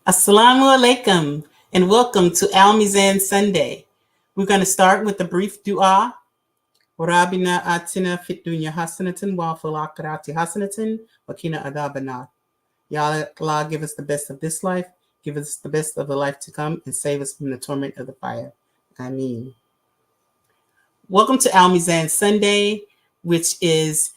Assalamu alaikum and welcome to Al Mizan Sunday. We're going to start with a brief dua. Rabbina atina fit dunya hasanatan wa fil akhirati hasanatan wa qina adhaban. Ya Allah, give us the best of this life, give us the best of the life to come, and save us from the torment of the fire. Ameen. Welcome to Al Mizan Sunday, which is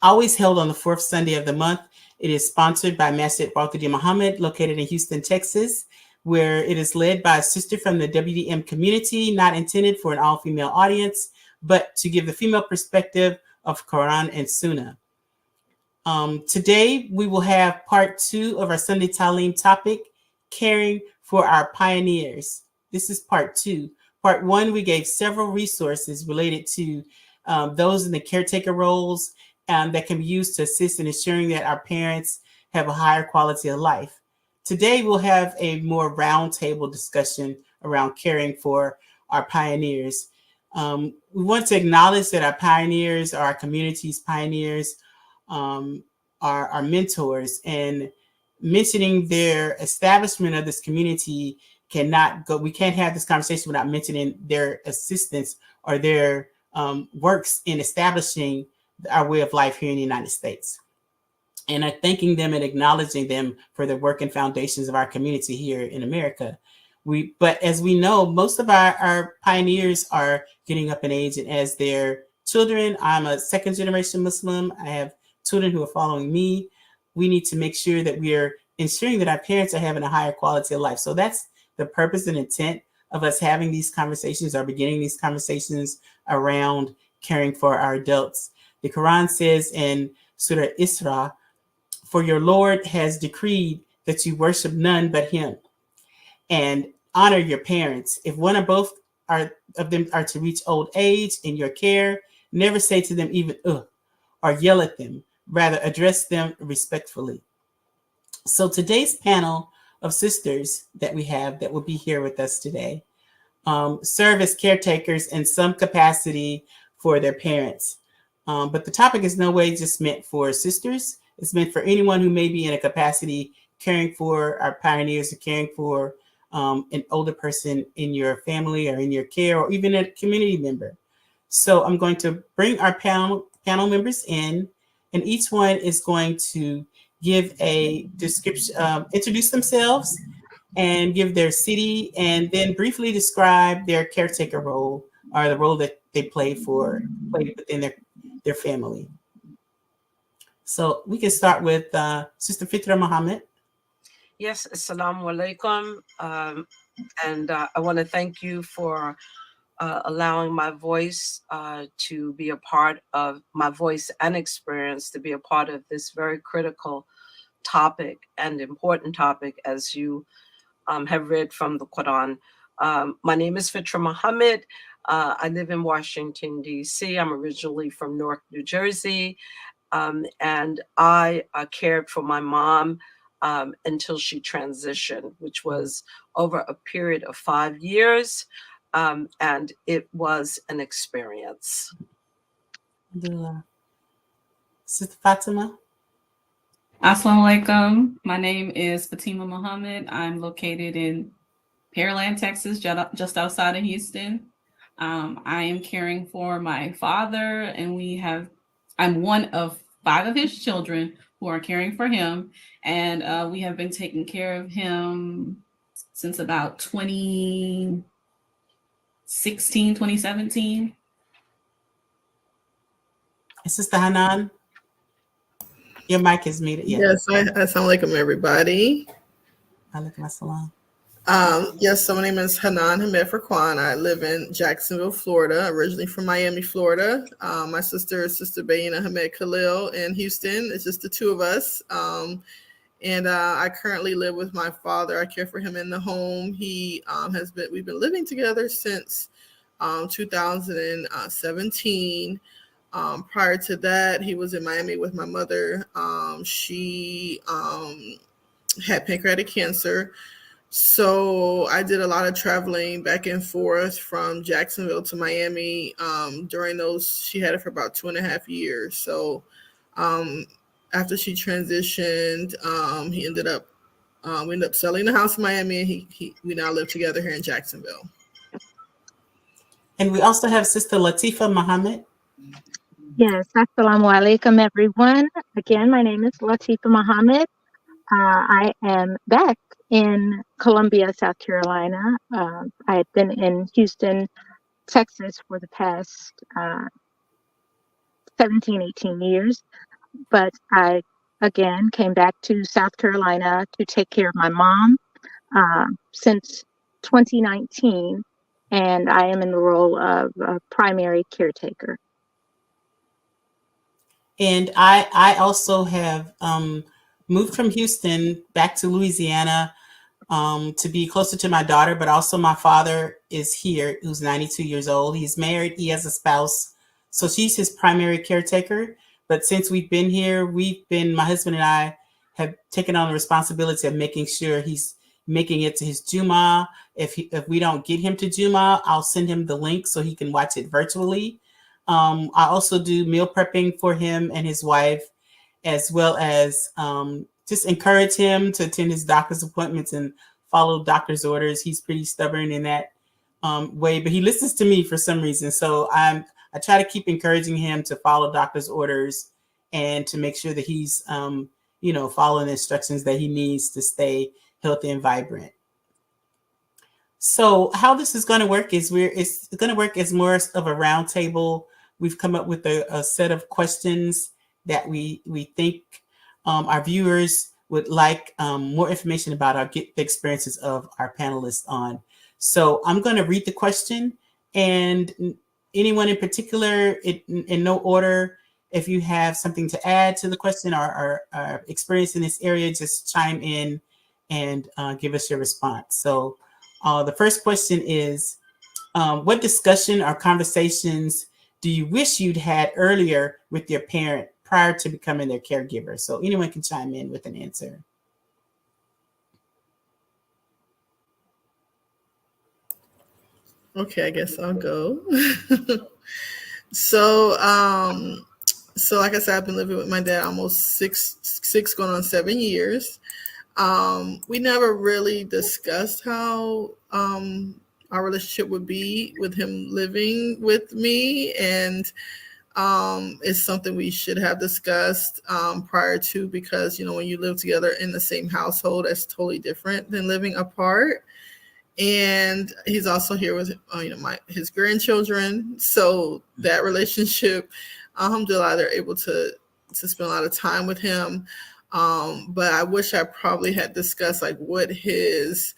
always held on the fourth Sunday of the month. It is sponsored by masjidwdm located in Houston, Texas, where it is led by a sister from the WDM community, not intended for an all-female audience, but to give the female perspective of Quran and Sunnah. Today, we will have part 2 of our Sunday Taleem topic, caring for our pioneers. This is part 2. Part 1, we gave several resources related to those in the caretaker roles that can be used to assist in ensuring that our parents have a higher quality of life. Today, we'll have a more roundtable discussion around caring for our pioneers. We want to acknowledge that our pioneers are our community's pioneers, our mentors, and mentioning their establishment of this community cannot go. We can't have this conversation without mentioning their assistance or their works in establishing our way of life here in the United States. And thanking them and acknowledging them for the work and foundations of our community here in America. But as we know, most of our pioneers are getting up in age, and as their children, I'm a second generation Muslim. I have children who are following me. We need to make sure that we are ensuring that our parents are having a higher quality of life. So that's the purpose and intent of us having these conversations or beginning these conversations around caring for our adults. The Quran says in Surah Isra, "For your Lord has decreed that you worship none but him, and honor your parents. If one or both of them are to reach old age in your care, never say to them even ugh, or yell at them. Rather, address them respectfully." So today's panel of sisters that we have that will be here with us today serve as caretakers in some capacity for their parents. But the topic is no way just meant for sisters. It's meant for anyone who may be in a capacity caring for our pioneers or caring for an older person in your family or in your care, or even a community member. So I'm going to bring our panel members in, and each one is going to give a description, introduce themselves and give their city, and then briefly describe their caretaker role or the role that they play within their family. So we can start with Sister Fitra Muhammad. Yes, assalamu alaikum. And I want to thank you for allowing my voice to be a part of my voice and experience to be a part of this very critical topic and important topic, as you have read from the Quran. My name is Fitra Muhammad. I live in Washington, D.C. I'm originally from Newark, New Jersey. And I cared for my mom until she transitioned, which was over a period of 5 years. And it was an experience. Sister Fatima. Assalamu alaikum. My name is Fatima Muhammad. I'm located in Pearland, Texas, just outside of Houston. I am caring for my father, and I'm one of 5 of his children who are caring for him. And we have been taking care of him since about 2016, 2017. Sister Hanan. Your mic is muted. Yeah. Yes, assalamu alaikum, everybody. Alaikum assalam. Yes, so my name is Hanan Hamed Farquan. I live in Jacksonville, Florida, originally from Miami, Florida. My sister is Sister Bayina Hamed Khalil in Houston. It's just the two of us. And I currently live with my father. I care for him in the home. We've been living together since 2017. Prior to that, he was in Miami with my mother. She had pancreatic cancer. So I did a lot of traveling back and forth from Jacksonville to Miami. During those, she had it for about 2.5 years. So after she transitioned, he ended up We ended up selling the house in Miami, and we now live together here in Jacksonville. And we also have Sister Latifa Muhammad. Yes, assalamu alaikum, everyone. Again, my name is Latifa Muhammad. I am back in Columbia, South Carolina. I had been in Houston, Texas for the past 17, 18 years, but I again came back to South Carolina to take care of my mom since 2019, and I am in the role of a primary caretaker. And I also have moved from Houston back to Louisiana to be closer to my daughter, but also my father is here, who's 92 years old. He's married, he has a spouse, so she's his primary caretaker. But since we've been here, my husband and I have taken on the responsibility of making sure he's making it to his Juma. If we don't get him to Juma, I'll send him the link so he can watch it virtually. I also do meal prepping for him and his wife, as well as just encourage him to attend his doctor's appointments and follow doctor's orders. He's pretty stubborn in that way, but he listens to me for some reason. So I try to keep encouraging him to follow doctor's orders and to make sure that he's, following the instructions that he needs to stay healthy and vibrant. So how this is going to work is it's going to work as more of a roundtable. We've come up with a set of questions that we think our viewers would like more information about or get the experiences of our panelists on. So I'm going to read the question, and anyone in particular, in no order, if you have something to add to the question or experience in this area, just chime in and give us your response. So the first question is, what discussion or conversations do you wish you'd had earlier with your parent prior to becoming their caregiver? So anyone can chime in with an answer. Okay, I guess I'll go. So like I said, I've been living with my dad almost six going on 7 years. We never really discussed how our relationship would be with him living with me, and it's something we should have discussed prior to, because when you live together in the same household, that's totally different than living apart. And he's also here with his grandchildren, so that relationship, alhamdulillah, they're able to spend a lot of time with him. But I wish I probably had discussed like what his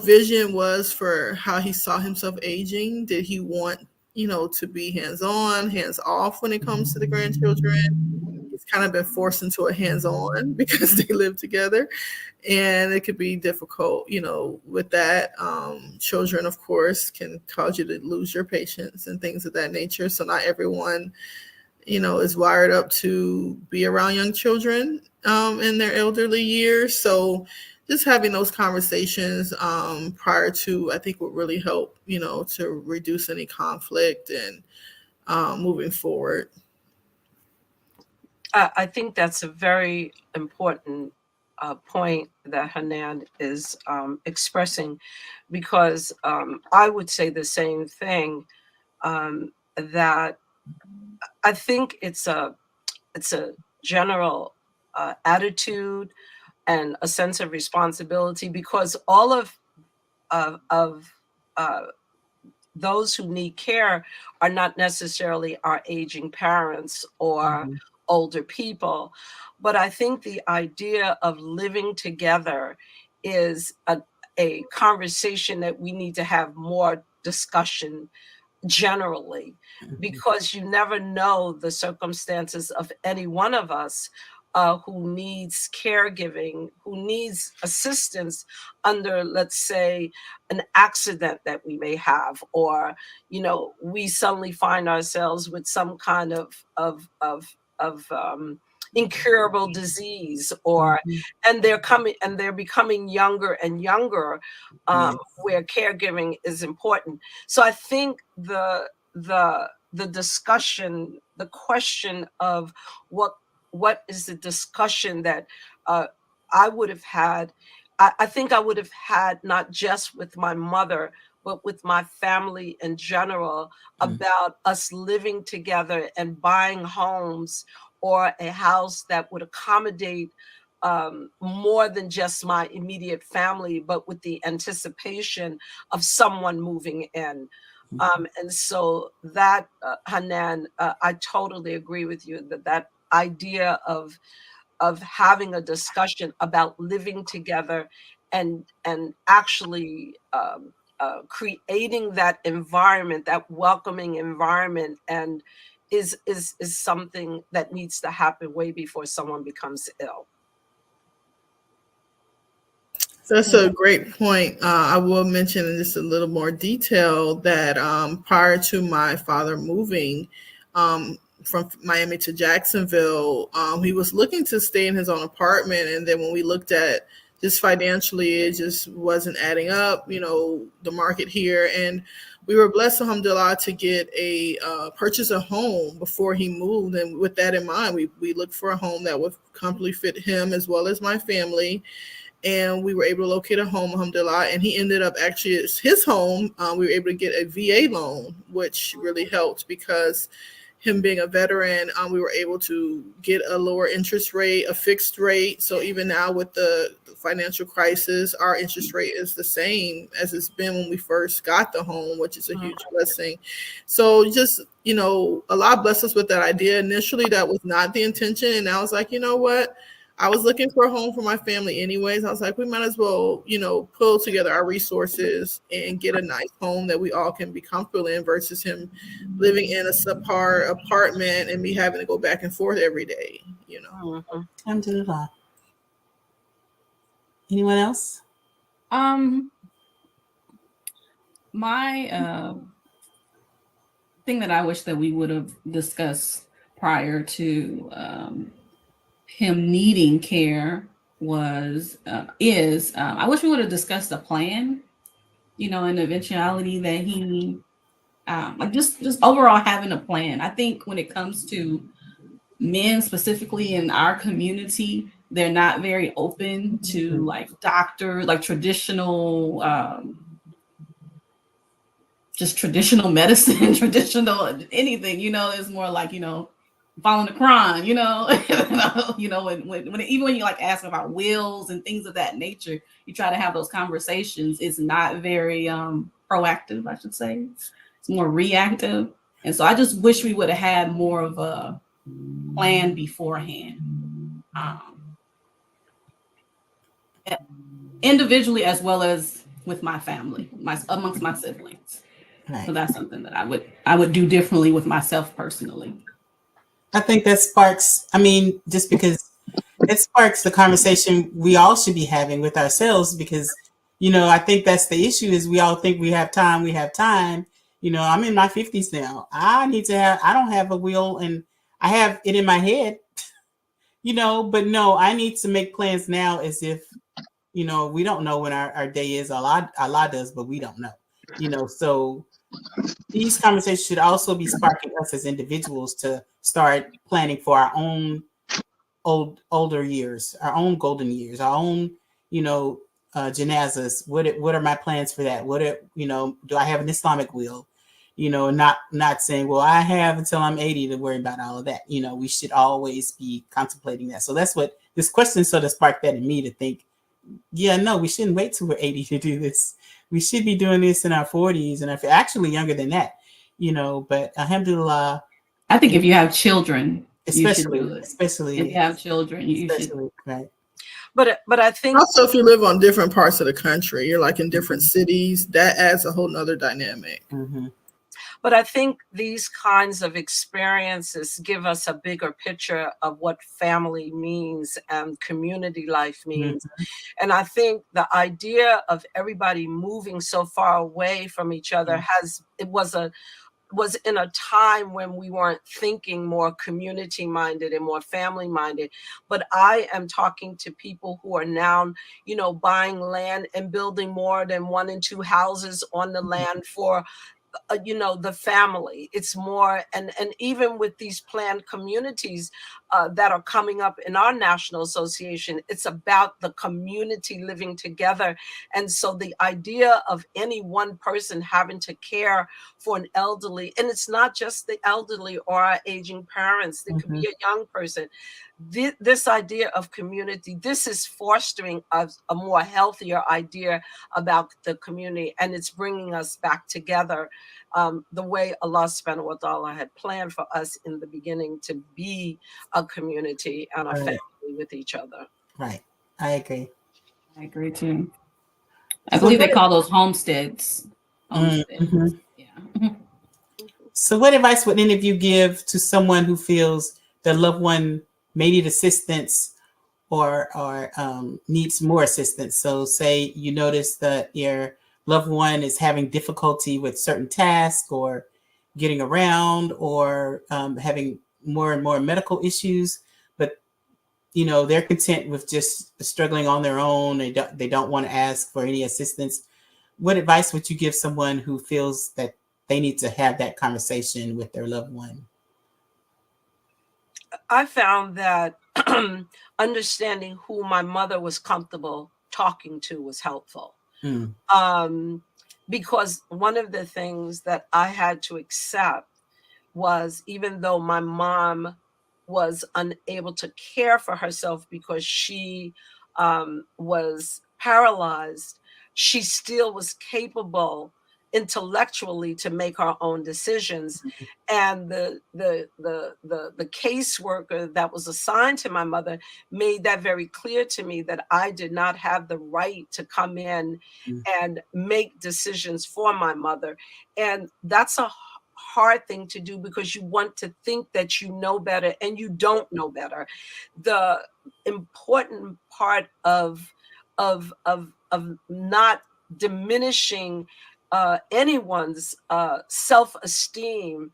vision was for how he saw himself aging. Did he want to be hands-on, hands-off when it comes to the grandchildren? He's kind of been forced into a hands-on because they live together, and it could be difficult with that. Children, of course, can cause you to lose your patience and things of that nature, so not everyone is wired up to be around young children in their elderly years. So just having those conversations prior to, I think, would really help, to reduce any conflict and moving forward. I think that's a very important point that Hanan is expressing, because I would say the same thing, that I think it's a general attitude and a sense of responsibility, because all of those who need care are not necessarily our aging parents or older people. But I think the idea of living together is a conversation that we need to have more discussion generally, because you never know the circumstances of any one of us who needs caregiving, who needs assistance under, let's say, an accident that we may have, or we suddenly find ourselves with some kind of incurable disease, or and they're becoming younger and younger, where caregiving is important. So I think the discussion, the question of what is the discussion that I would have had I think I would have had, not just with my mother, but with my family in general, about us living together and buying homes or a house that would accommodate more than just my immediate family, but with the anticipation of someone moving in. And so that, Hanan, I totally agree with you that that idea of having a discussion about living together and actually creating that environment, that welcoming environment, and is something that needs to happen way before someone becomes ill. That's a great point. I will mention in just a little more detail that prior to my father moving from Miami to Jacksonville, he was looking to stay in his own apartment. And then when we looked at just financially, it just wasn't adding up, the market here. And we were blessed, alhamdulillah, to get purchase a home before he moved. And with that in mind, we looked for a home that would comfortably fit him as well as my family. And we were able to locate a home, alhamdulillah, and he ended up actually, it's his home. We were able to get a VA loan, which really helped because him being a veteran, we were able to get a lower interest rate, a fixed rate. So even now with the financial crisis, our interest rate is the same as it's been when we first got the home, which is a huge blessing. So just, Allah blessed us with that idea. Initially, that was not the intention. And I was like, you know what? I was looking for a home for my family anyways. I was like, we might as well, pull together our resources and get a nice home that we all can be comfortable in versus him living in a subpar apartment and me having to go back and forth every day, Alhamdulillah. Anyone else? My thing that I wish that we would have discussed prior to him needing care is I wish we would have discussed a plan, an eventuality that he just overall having a plan. I think when it comes to men specifically in our community, they're not very open to traditional just traditional medicine, traditional anything, it's more like, following the Quran, when even when you ask about wills and things of that nature, you try to have those conversations. It's not very proactive, I should say. It's more reactive. And so I just wish we would have had more of a plan beforehand, individually as well as with my family, amongst my siblings. Right. So that's something that I would do differently with myself personally. I think that sparks, just because it sparks the conversation we all should be having with ourselves, because, I think that's the issue is we all think we have time. I'm in my 50s now. I don't have a will, and I have it in my head, but no, I need to make plans now as if, we don't know when our day is. Allah does, but we don't know, so these conversations should also be sparking us as individuals to start planning for our own older years, our own golden years, our own, janazas. What are my plans for that? Do I have an Islamic will? Not saying, well, I have until I'm 80 to worry about all of that. We should always be contemplating that. So that's what this question sort of sparked that in me to think, yeah, no, we shouldn't wait till we're 80 to do this. We should be doing this in our 40s and actually younger than that, but alhamdulillah. I think if you have children, especially if you have children, you should. Right. But I think also if you live on different parts of the country, you're in different cities, that adds a whole nother dynamic. Mm-hmm. But I think these kinds of experiences give us a bigger picture of what family means and community life means. Mm-hmm. And I think the idea of everybody moving so far away from each other was in a time when we weren't thinking more community minded and more family minded. But I am talking to people who are now, buying land and building more than 1 and 2 houses on the land for the family. It's more, and even with these planned communities that are coming up in our national association, it's about the community living together. And so the idea of any one person having to care for an elderly, and it's not just the elderly or our aging parents, it could be a young person. This idea of community, this is fostering a more healthier idea about the community, and it's bringing us back together the way Allah subhanahu wa ta'ala had planned for us in the beginning, to be a community and a family with each other. Right. I agree. I agree too. I believe they call those homesteads. Mm-hmm. Yeah. So what advice would any of you give to someone who feels their loved one may need assistance or needs more assistance? So say you notice that your loved one is having difficulty with certain tasks or getting around, or having more and more medical issues, but they're content with just struggling on their own. They don't want to ask for any assistance. What advice would you give someone who feels that they need to have that conversation with their loved one? I found that understanding who my mother was comfortable talking to was helpful. Because one of the things that I had to accept was, even though my mom was unable to care for herself because she was paralyzed, she still was capable intellectually to make her own decisions. And the caseworker that was assigned to my mother made that very clear to me, that I did not have the right to come in and make decisions for my mother. And that's a hard thing to do, because you want to think that you know better, and you don't know better. The important part of not diminishing anyone's self-esteem.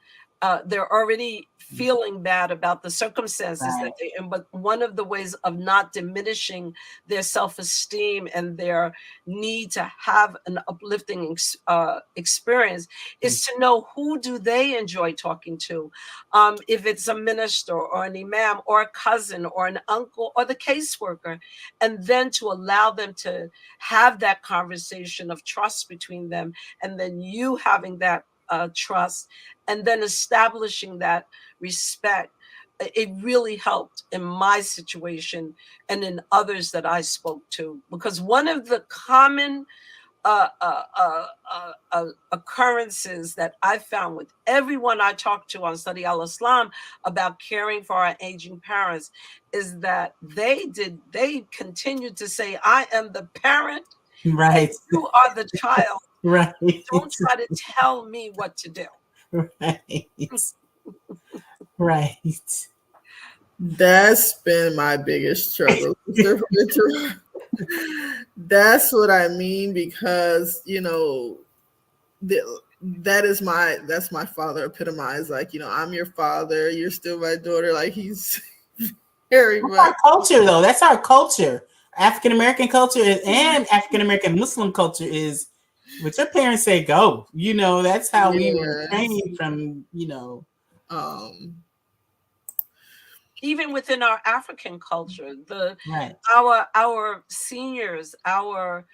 They're already feeling bad about the circumstances that they're in, but one of the ways of not diminishing their self-esteem and their need to have an uplifting experience is to know, who do they enjoy talking to? If it's a minister or an imam or a cousin or an uncle or the caseworker, and then to allow them to have that conversation of trust between them, and then you having that trust, and then establishing that respect. It really helped in my situation and in others that I spoke to, because one of the common occurrences that I found with everyone I talked to on Study Al-Islam about caring for our aging parents is that they continued to say, I am the parent, right, and you are the child. right. Don't try to tell me what to do. Right. Right. That's been my biggest struggle. That's what I mean, because that's my father epitomized. Like, I'm your father, you're still my daughter. Like, he's very much our culture, though. That's our culture. African American culture and African American Muslim culture is, what your parents say, go. That's how we were trained from. Even within our African culture, right. our seniors, our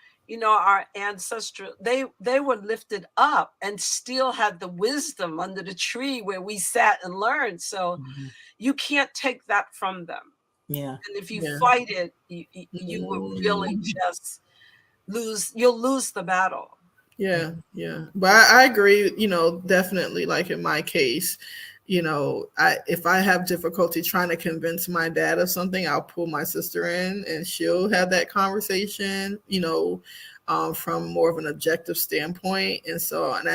ancestral, they were lifted up and still had the wisdom under the tree where we sat and learned. So you can't take that from them. Yeah. And if you fight it, you will really just you'll lose the battle. Yeah. But I agree, definitely, like in my case, if I have difficulty trying to convince my dad of something, I'll pull my sister in and she'll have that conversation, from more of an objective standpoint. And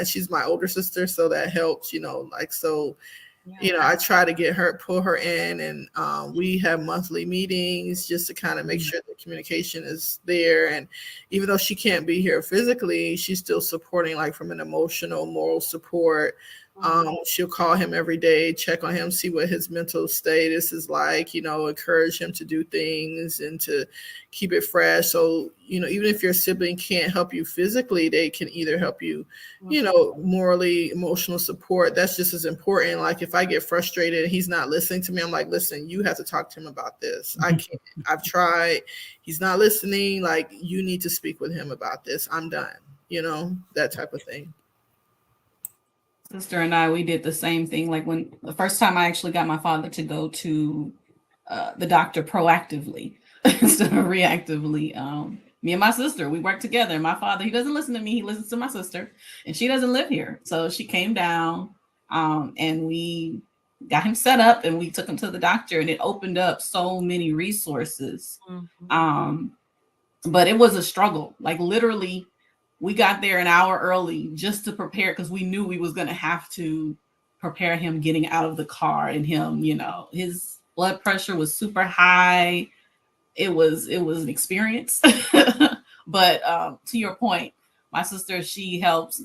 she's my older sister, so that helps, I try to pull her in, and we have monthly meetings just to kind of make sure the communication is there. And even though she can't be here physically, she's still supporting, like from an emotional, moral support. She'll call him every day, check on him, see what his mental status is like, encourage him to do things and to keep it fresh. So, even if your sibling can't help you physically, they can either help you, morally, emotional support. That's just as important. Like if I get frustrated and he's not listening to me, I'm like, listen, you have to talk to him about this. I can't, I've tried, he's not listening. Like you need to speak with him about this. I'm done, that type of thing. Sister and I, we did the same thing. Like when the first time I actually got my father to go to the doctor proactively instead of reactively. Me and my sister, we work together. My father, he doesn't listen to me. He listens to my sister, and she doesn't live here. So she came down and we got him set up and we took him to the doctor, and it opened up so many resources. But it was a struggle. Like literally, we got there an hour early just to prepare because we knew we was going to have to prepare him getting out of the car, and him, his blood pressure was super high. It was an experience. But to your point, my sister, she helps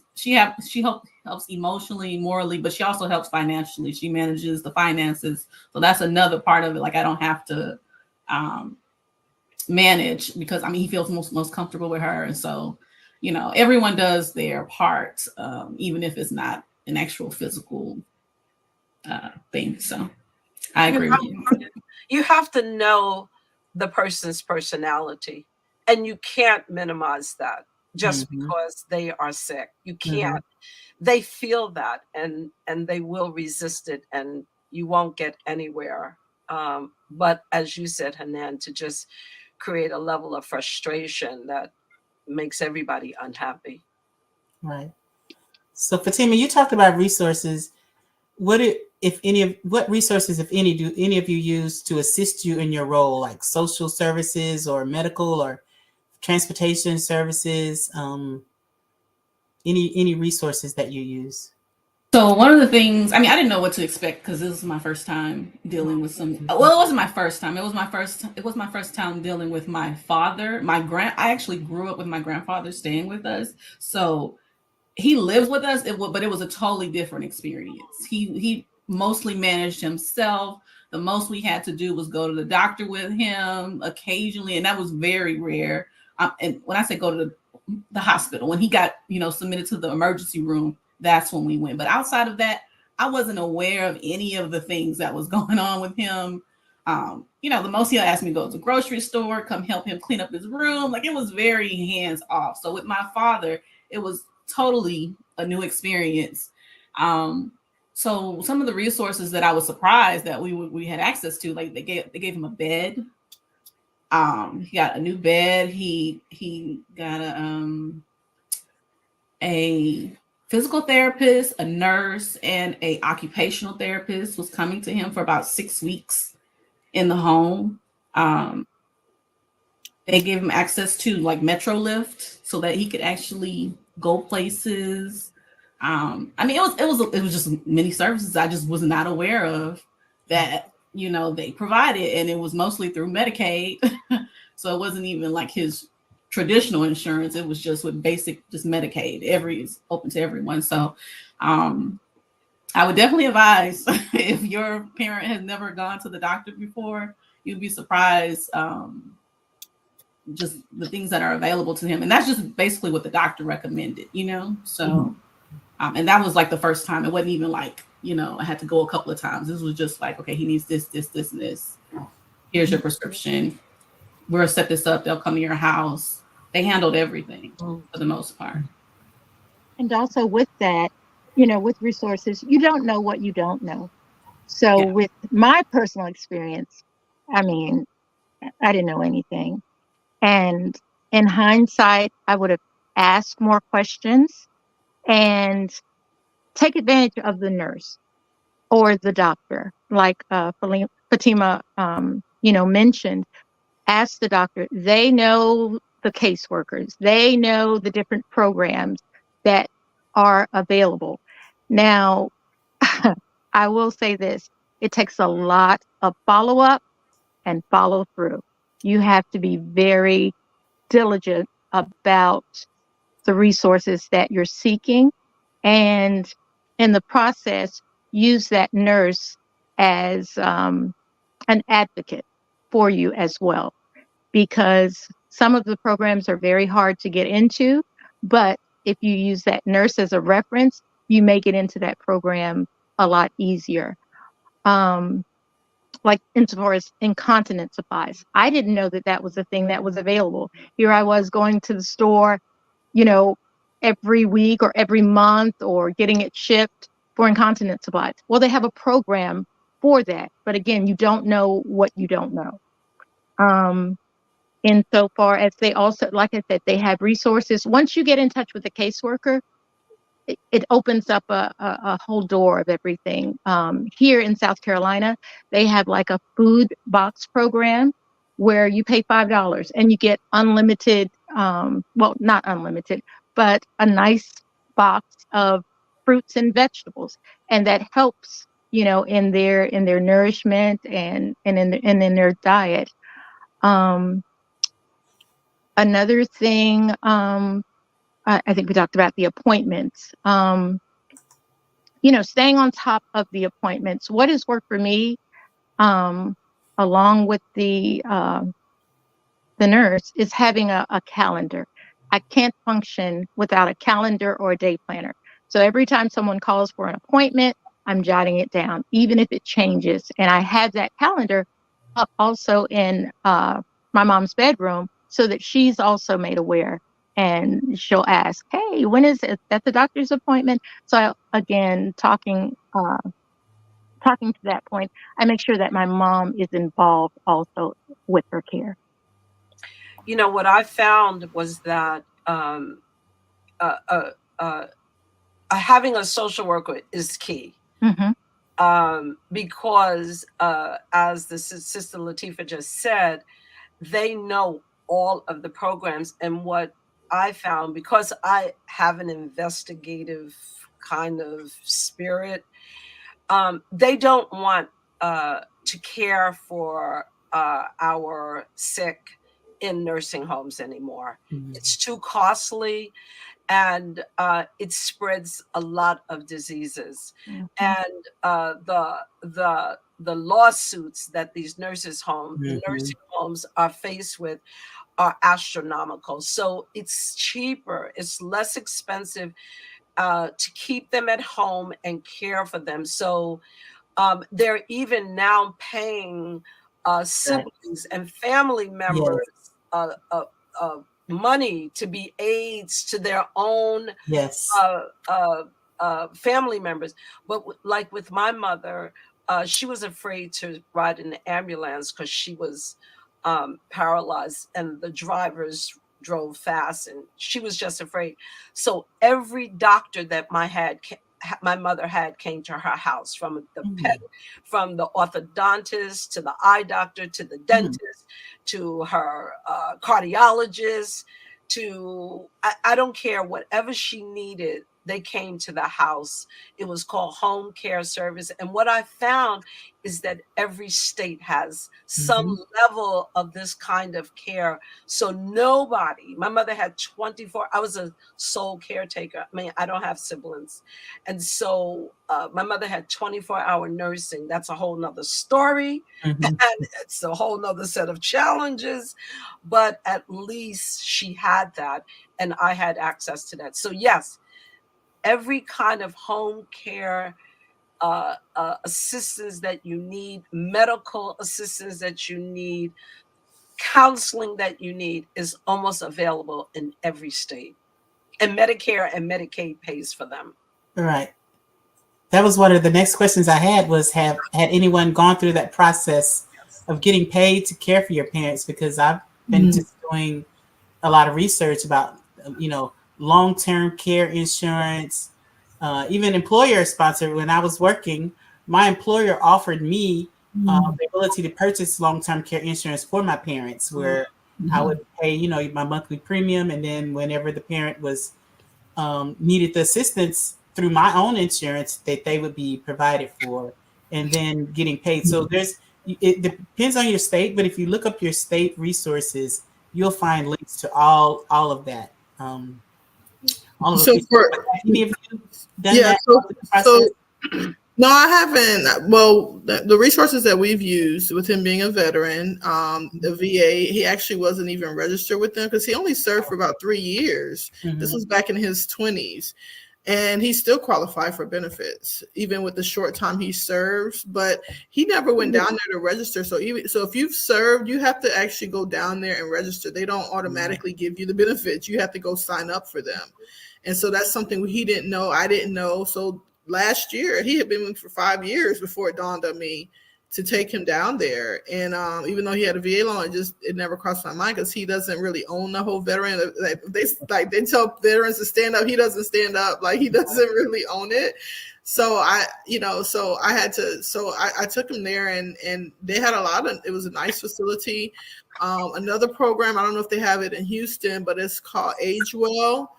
emotionally, morally, but she also helps financially. She manages the finances. So that's another part of it. Like I don't have to manage because he feels most comfortable with her. And so, everyone does their part, even if it's not an actual physical thing. So I agree with you. You have to know the person's personality, and you can't minimize that just because they are sick. You can't. They feel that, and they will resist it, and you won't get anywhere. But as you said, Hanan, to just create a level of frustration that makes everybody unhappy. Right. So Fatima, you talked about resources. What resources, if any, do any of you use to assist you in your role, like social services or medical or transportation services? Any resources that you use? So one of the things, I didn't know what to expect because this was my first time dealing with some. Well, it wasn't my first time. It was my first time dealing with my father. I actually grew up with my grandfather staying with us, so he lives with us. But it was a totally different experience. He mostly managed himself. The most we had to do was go to the doctor with him occasionally, and that was very rare. And when I say go to the hospital, when he got submitted to the emergency room, that's when we went. But outside of that, I wasn't aware of any of the things that was going on with him. The most he'll ask me to go to the grocery store, come help him clean up his room. Like it was very hands off. So with my father, it was totally a new experience. So some of the resources that I was surprised that we had access to, like they gave him a bed. He got a new bed. He got a physical therapist, a nurse, and a occupational therapist was coming to him for about 6 weeks in the home. They gave him access to like MetroLift so that he could actually go places. It was just many services I just was not aware of that they provided, and it was mostly through Medicaid. So it wasn't even like his traditional insurance. It was just with basic, just Medicaid. It's open to everyone. So I would definitely advise if your parent has never gone to the doctor before, you'd be surprised just the things that are available to him. And that's just basically what the doctor recommended, So and that was like the first time. It wasn't even like, I had to go a couple of times. This was just like, okay, he needs this, this, this, and this. Here's your prescription. We'll set this up. They'll come to your house. They handled everything for the most part. And also with that, with resources, you don't know what you don't know. So with my personal experience, I didn't know anything. And in hindsight, I would have asked more questions and take advantage of the nurse or the doctor, like Fatima, mentioned. Ask the doctor. They know the caseworkers. They know the different programs that are available. Now, I will say this. It takes a lot of follow-up and follow-through. You have to be very diligent about the resources that you're seeking and in the process, use that nurse as an advocate for you as well, because some of the programs are very hard to get into, but if you use that nurse as a reference, you may get into that program a lot easier. Like insofar as incontinence supplies, I didn't know that that was a thing that was available. Here I was going to the store, you know, every week or every month, or getting it shipped for incontinence supplies. Well, they have a program for that, but again, you don't know what you don't know. Insofar as they also, like I said, they have resources. Once you get in touch with the caseworker, it opens up a whole door of everything. Here in South Carolina, they have like a food box program where you pay $5 and you get unlimited, well, not unlimited, but a nice box of fruits and vegetables, and that helps, you know, in their nourishment and in their diet. Another thing, I think we talked about the appointments. You know, staying on top of the appointments. What has worked for me, along with the nurse, is having a calendar. I can't function without a calendar or a day planner. So every time someone calls for an appointment, I'm jotting it down, even if it changes. And I have that calendar up also in my mom's bedroom so that she's also made aware. And she'll ask, "Hey, when is it? That's the doctor's appointment." So again, talking to that point, I make sure that my mom is involved also with her care. You know, what I found was that having a social worker is key. Because as the Sister Latifah just said, they know all of the programs. And what I found, because I have an investigative kind of spirit, they don't want to care for our sick in nursing homes anymore. It's too costly, and it spreads a lot of diseases. And the lawsuits that these nursing homes are faced with are astronomical. So it's cheaper, it's less expensive to keep them at home and care for them. So they're even now paying siblings and family members money to be aides to their own family members. But like with my mother, she was afraid to ride in the ambulance because she was paralyzed and the drivers drove fast, and she was just afraid. So every doctor that my mother had came to her house, from from the orthodontist to the eye doctor to the dentist to her cardiologist to I don't care, whatever she needed, they came to the house. It was called home care service. And what I found is that every state has some level of this kind of care. So my mother had 24, I was a sole caretaker. I mean, I don't have siblings. And so my mother had 24-hour nursing. That's a whole nother story. And it's a whole nother set of challenges, but at least she had that and I had access to that. So yes, every kind of home care assistance that you need, medical assistance that you need, counseling that you need is almost available in every state. And Medicare and Medicaid pays for them. Right. That was one of the next questions I had, was had anyone gone through that process of getting paid to care for your parents? Because I've been just doing a lot of research about, long-term care insurance, even employer sponsored. When I was working, my employer offered me the ability to purchase long-term care insurance for my parents, where I would pay, my monthly premium, and then whenever the parent was needed the assistance through my own insurance, that they would be provided for, and then getting paid. So it depends on your state, but if you look up your state resources, you'll find links to all of that. all of So us. for Any of you done yeah, that? so no, I haven't. Well, the resources that we've used with him being a veteran, the VA, he actually wasn't even registered with them because he only served for about 3 years. This was back in his 20s. And he still qualified for benefits, even with the short time he serves. But he never went down there to register. So if you've served, you have to actually go down there and register. They don't automatically give you the benefits. You have to go sign up for them. And so that's something he didn't know. I didn't know. So last year, he had been with for 5 years before it dawned on me to take him down there. And even though he had a VA loan, it never crossed my mind because he doesn't really own the whole veteran. They tell veterans to stand up. He doesn't stand up. Like, he doesn't really own it. So I took him there, and they had it was a nice facility. Another program, I don't know if they have it in Houston, but it's called Age Well,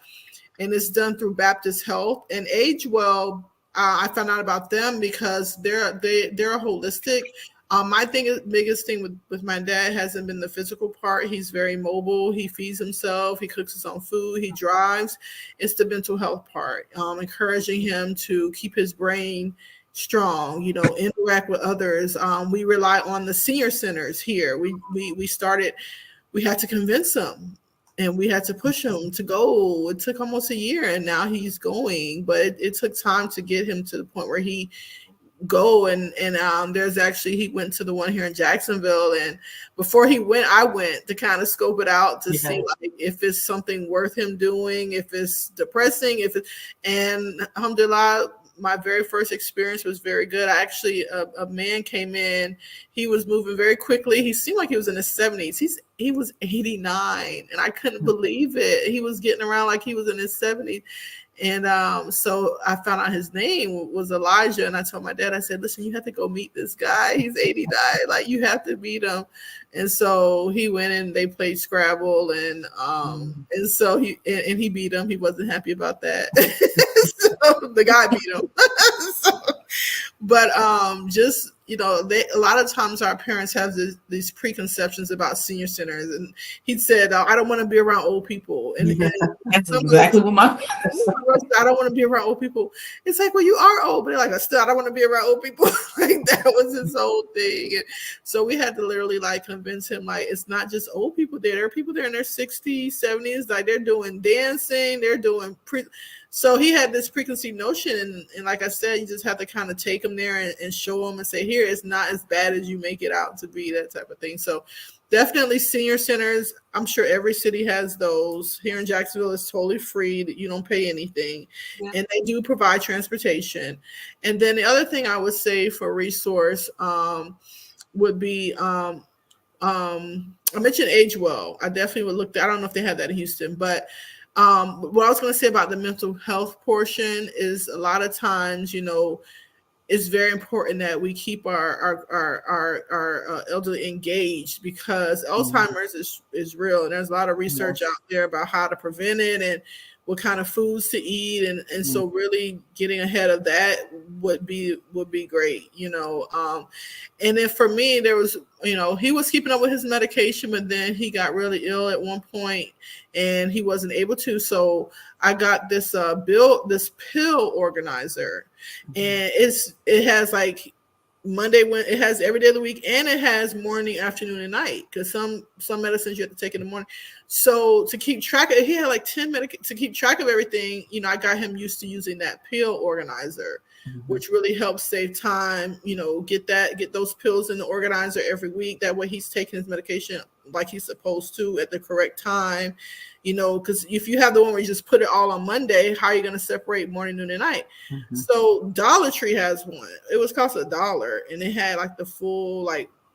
and it's done through Baptist Health. And Age Well, I found out about them because they're holistic. My biggest thing with my dad hasn't been the physical part. He's very mobile. He feeds himself. He cooks his own food. He drives. It's the mental health part, encouraging him to keep his brain strong, interact with others. We rely on the senior centers here. We had to convince him. And we had to push him to go. It took almost a year, and now he's going. But it took time to get him to the point where he go. And he went to the one here in Jacksonville. And before he went, I went to kind of scope it out to see if it's something worth him doing, if it's depressing, and alhamdulillah, my very first experience was very good. A man came in. He was moving very quickly. He seemed like he was in his 70s. He was 89, and I couldn't believe it. He was getting around like he was in his 70s. And so I found out his name was Elijah, and I told my dad, I said, listen, you have to go meet this guy. He's 89. Like, you have to meet him. And so he went and they played Scrabble, and so he beat him. He wasn't happy about that. So the guy beat him. But a lot of times our parents have these preconceptions about senior centers, and he said, I don't want to be around old people. And that's exactly what I don't want to be around old people. It's like, well, you are old, but like, I don't want to be around old people. Like, that was his whole thing. And so we had to literally convince him, it's not just old people there. There are people there in their 60s, 70s, they're doing dancing, they're doing so he had this preconceived notion, and like I said, you just have to kind of take him there and show him and say, here, it's not as bad as you make it out to be, that type of thing. So definitely senior centers. I'm sure every city has those. Here in Jacksonville, it's totally free. You don't pay anything. Yeah. And they do provide transportation. And then the other thing I would say for resource would be, I mentioned Age Well. I definitely would look. I don't know if they have that in Houston, but what I was going to say about the mental health portion is a lot of times, it's very important that we keep our elderly engaged, because Alzheimer's is real, and there's a lot of research out there about how to prevent it and what kind of foods to eat, and so really getting ahead of that would be great, and then for me, there was, he was keeping up with his medication, but then he got really ill at one point and he wasn't able to, so I got this pill organizer, and it has Monday, when it has every day of the week, and it has morning, afternoon, and night, because some medicines you have to take in the morning. So to keep track of it, he had 10 to keep track of everything. I got him used to using that pill organizer, which really helps save time. Get those pills in the organizer every week. That way he's taking his medication like he's supposed to at the correct time. Because if you have the one where you just put it all on Monday, how are you going to separate morning, noon, and night? So Dollar Tree has one. It was cost $1, and it had the full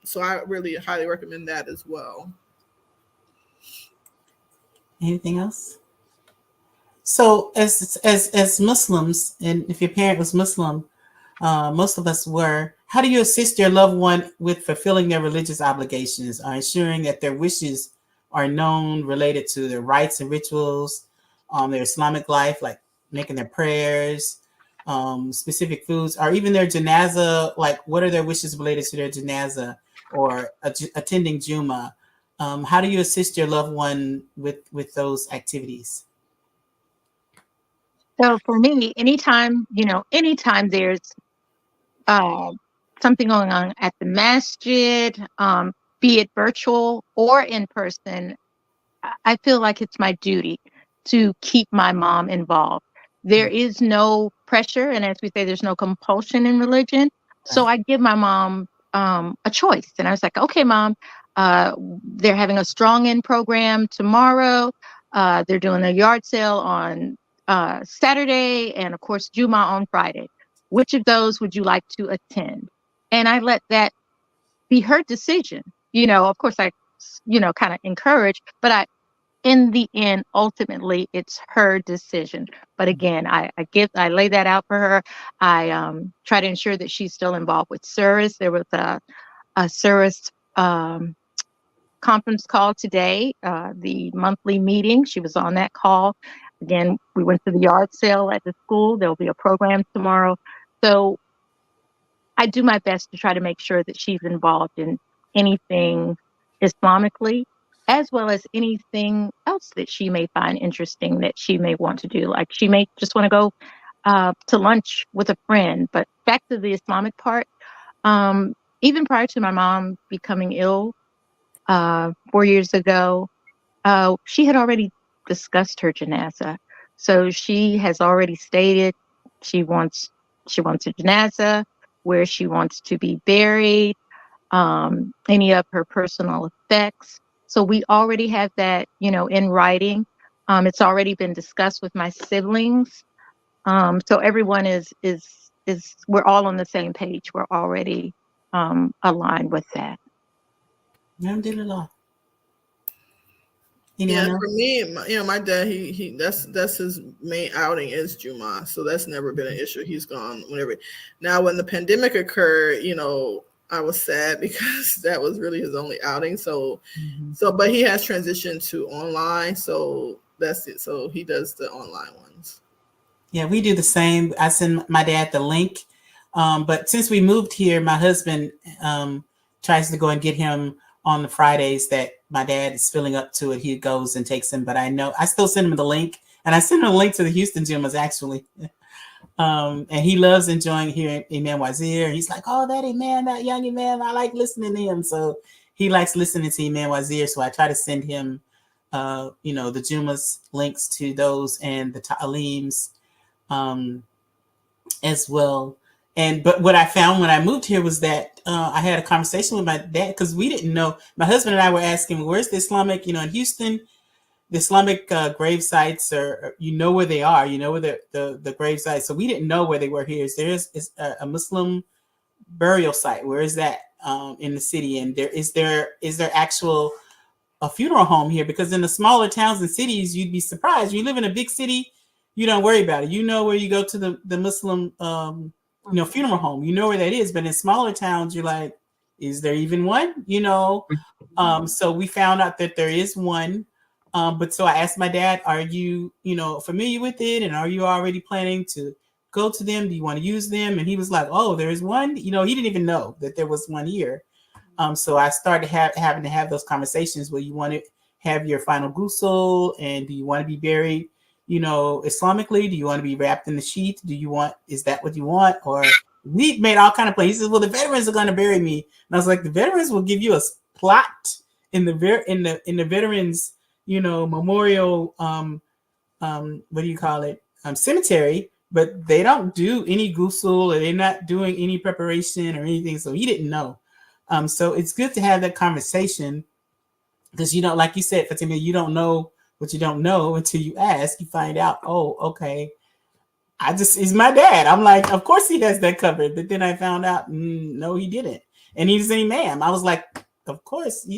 so I really highly recommend that as well. Anything else? So as Muslims, and if your parent was Muslim, most of us were, how do you assist your loved one with fulfilling their religious obligations, or ensuring that their wishes are known related to their rites and rituals, their Islamic life, like making their prayers, specific foods, or even their janazah, what are their wishes related to their janazah or attending Juma? How do you assist your loved one with those activities? So for me, anytime there's something going on at the masjid, be it virtual or in person, I feel like it's my duty to keep my mom involved. There is no pressure, and as we say, there's no compulsion in religion. So I give my mom a choice, and I was like, "Okay, mom, they're having a strong end program tomorrow. They're doing a yard sale on Saturday, and of course, Juma on Friday. Which of those would you like to attend?" And I let that be her decision. Of course, I kind of encourage, but in the end, ultimately, it's her decision. But again, I lay that out for her. I try to ensure that she's still involved with service. There was a service conference call today, the monthly meeting. She was on that call. Again, we went to the yard sale at the school. There'll be a program tomorrow. So I do my best to try to make sure that she's involved in anything Islamically, as well as anything else that she may find interesting that she may want to do. Like she may just want to go to lunch with a friend. But back to the Islamic part, even prior to my mom becoming ill 4 years ago, she had already discussed her janazah. So she has already stated she wants a janazah, where she wants to be buried, any of her personal effects. So we already have that, in writing. It's already been discussed with my siblings. So everyone is we're all on the same page. We're already aligned with that. Alhamdulillah. Yeah, for me, my dad, he that's his main outing is Juma, so that's never been an issue. He's gone whenever. Now, when the pandemic occurred, I was sad because that was really his only outing. So, but he has transitioned to online, so that's it. So he does the online ones. Yeah, we do the same. I send my dad the link, but since we moved here, my husband tries to go and get him on the Fridays that my dad is filling up to it. He goes and takes him, but I still send him the link, and I send him a link to the Houston Jumas actually. And he loves enjoying hearing Imam Wazir. He's like, "Oh, that Imam, that young Imam, I like listening to him." So he likes listening to Imam Wazir. So I try to send him, the Jumas links to those and the Taleems as well. But what I found when I moved here was that I had a conversation with my dad because we didn't know. My husband and I were asking, "Where's the Islamic?" In Houston, the Islamic grave sites are, where they are, where the grave sites. So we didn't know where they were here. There's a Muslim burial site. Where is that in the city? And is there actual a funeral home here? Because in the smaller towns and cities, you'd be surprised. You live in a big city, you don't worry about it. Where you go to the Muslim funeral home, where that is. But in smaller towns, you're like, is there even one? So we found out that there is one. But so I asked my dad, are you, familiar with it? And are you already planning to go to them? Do you want to use them? And he was like, oh, there's one. He didn't even know that there was one here. So I started having to have those conversations where you want to have your final ghusl, and do you want to be buried, Islamically? Do you want to be wrapped in the sheet? Is that what you want? Or we made all kind of plans. He says, well, the veterans are going to bury me. And I was like, the veterans will give you a plot in the veterans, memorial, what do you call it? Cemetery, but they don't do any ghusl, or they're not doing any preparation or anything. So he didn't know. So it's good to have that conversation because, like you said, Fatima, you don't know what you don't know until you ask. You find out, oh, okay, he's my dad. I'm like, of course he has that covered. But then I found out, no, he didn't. And he's an imam. I was like, of course,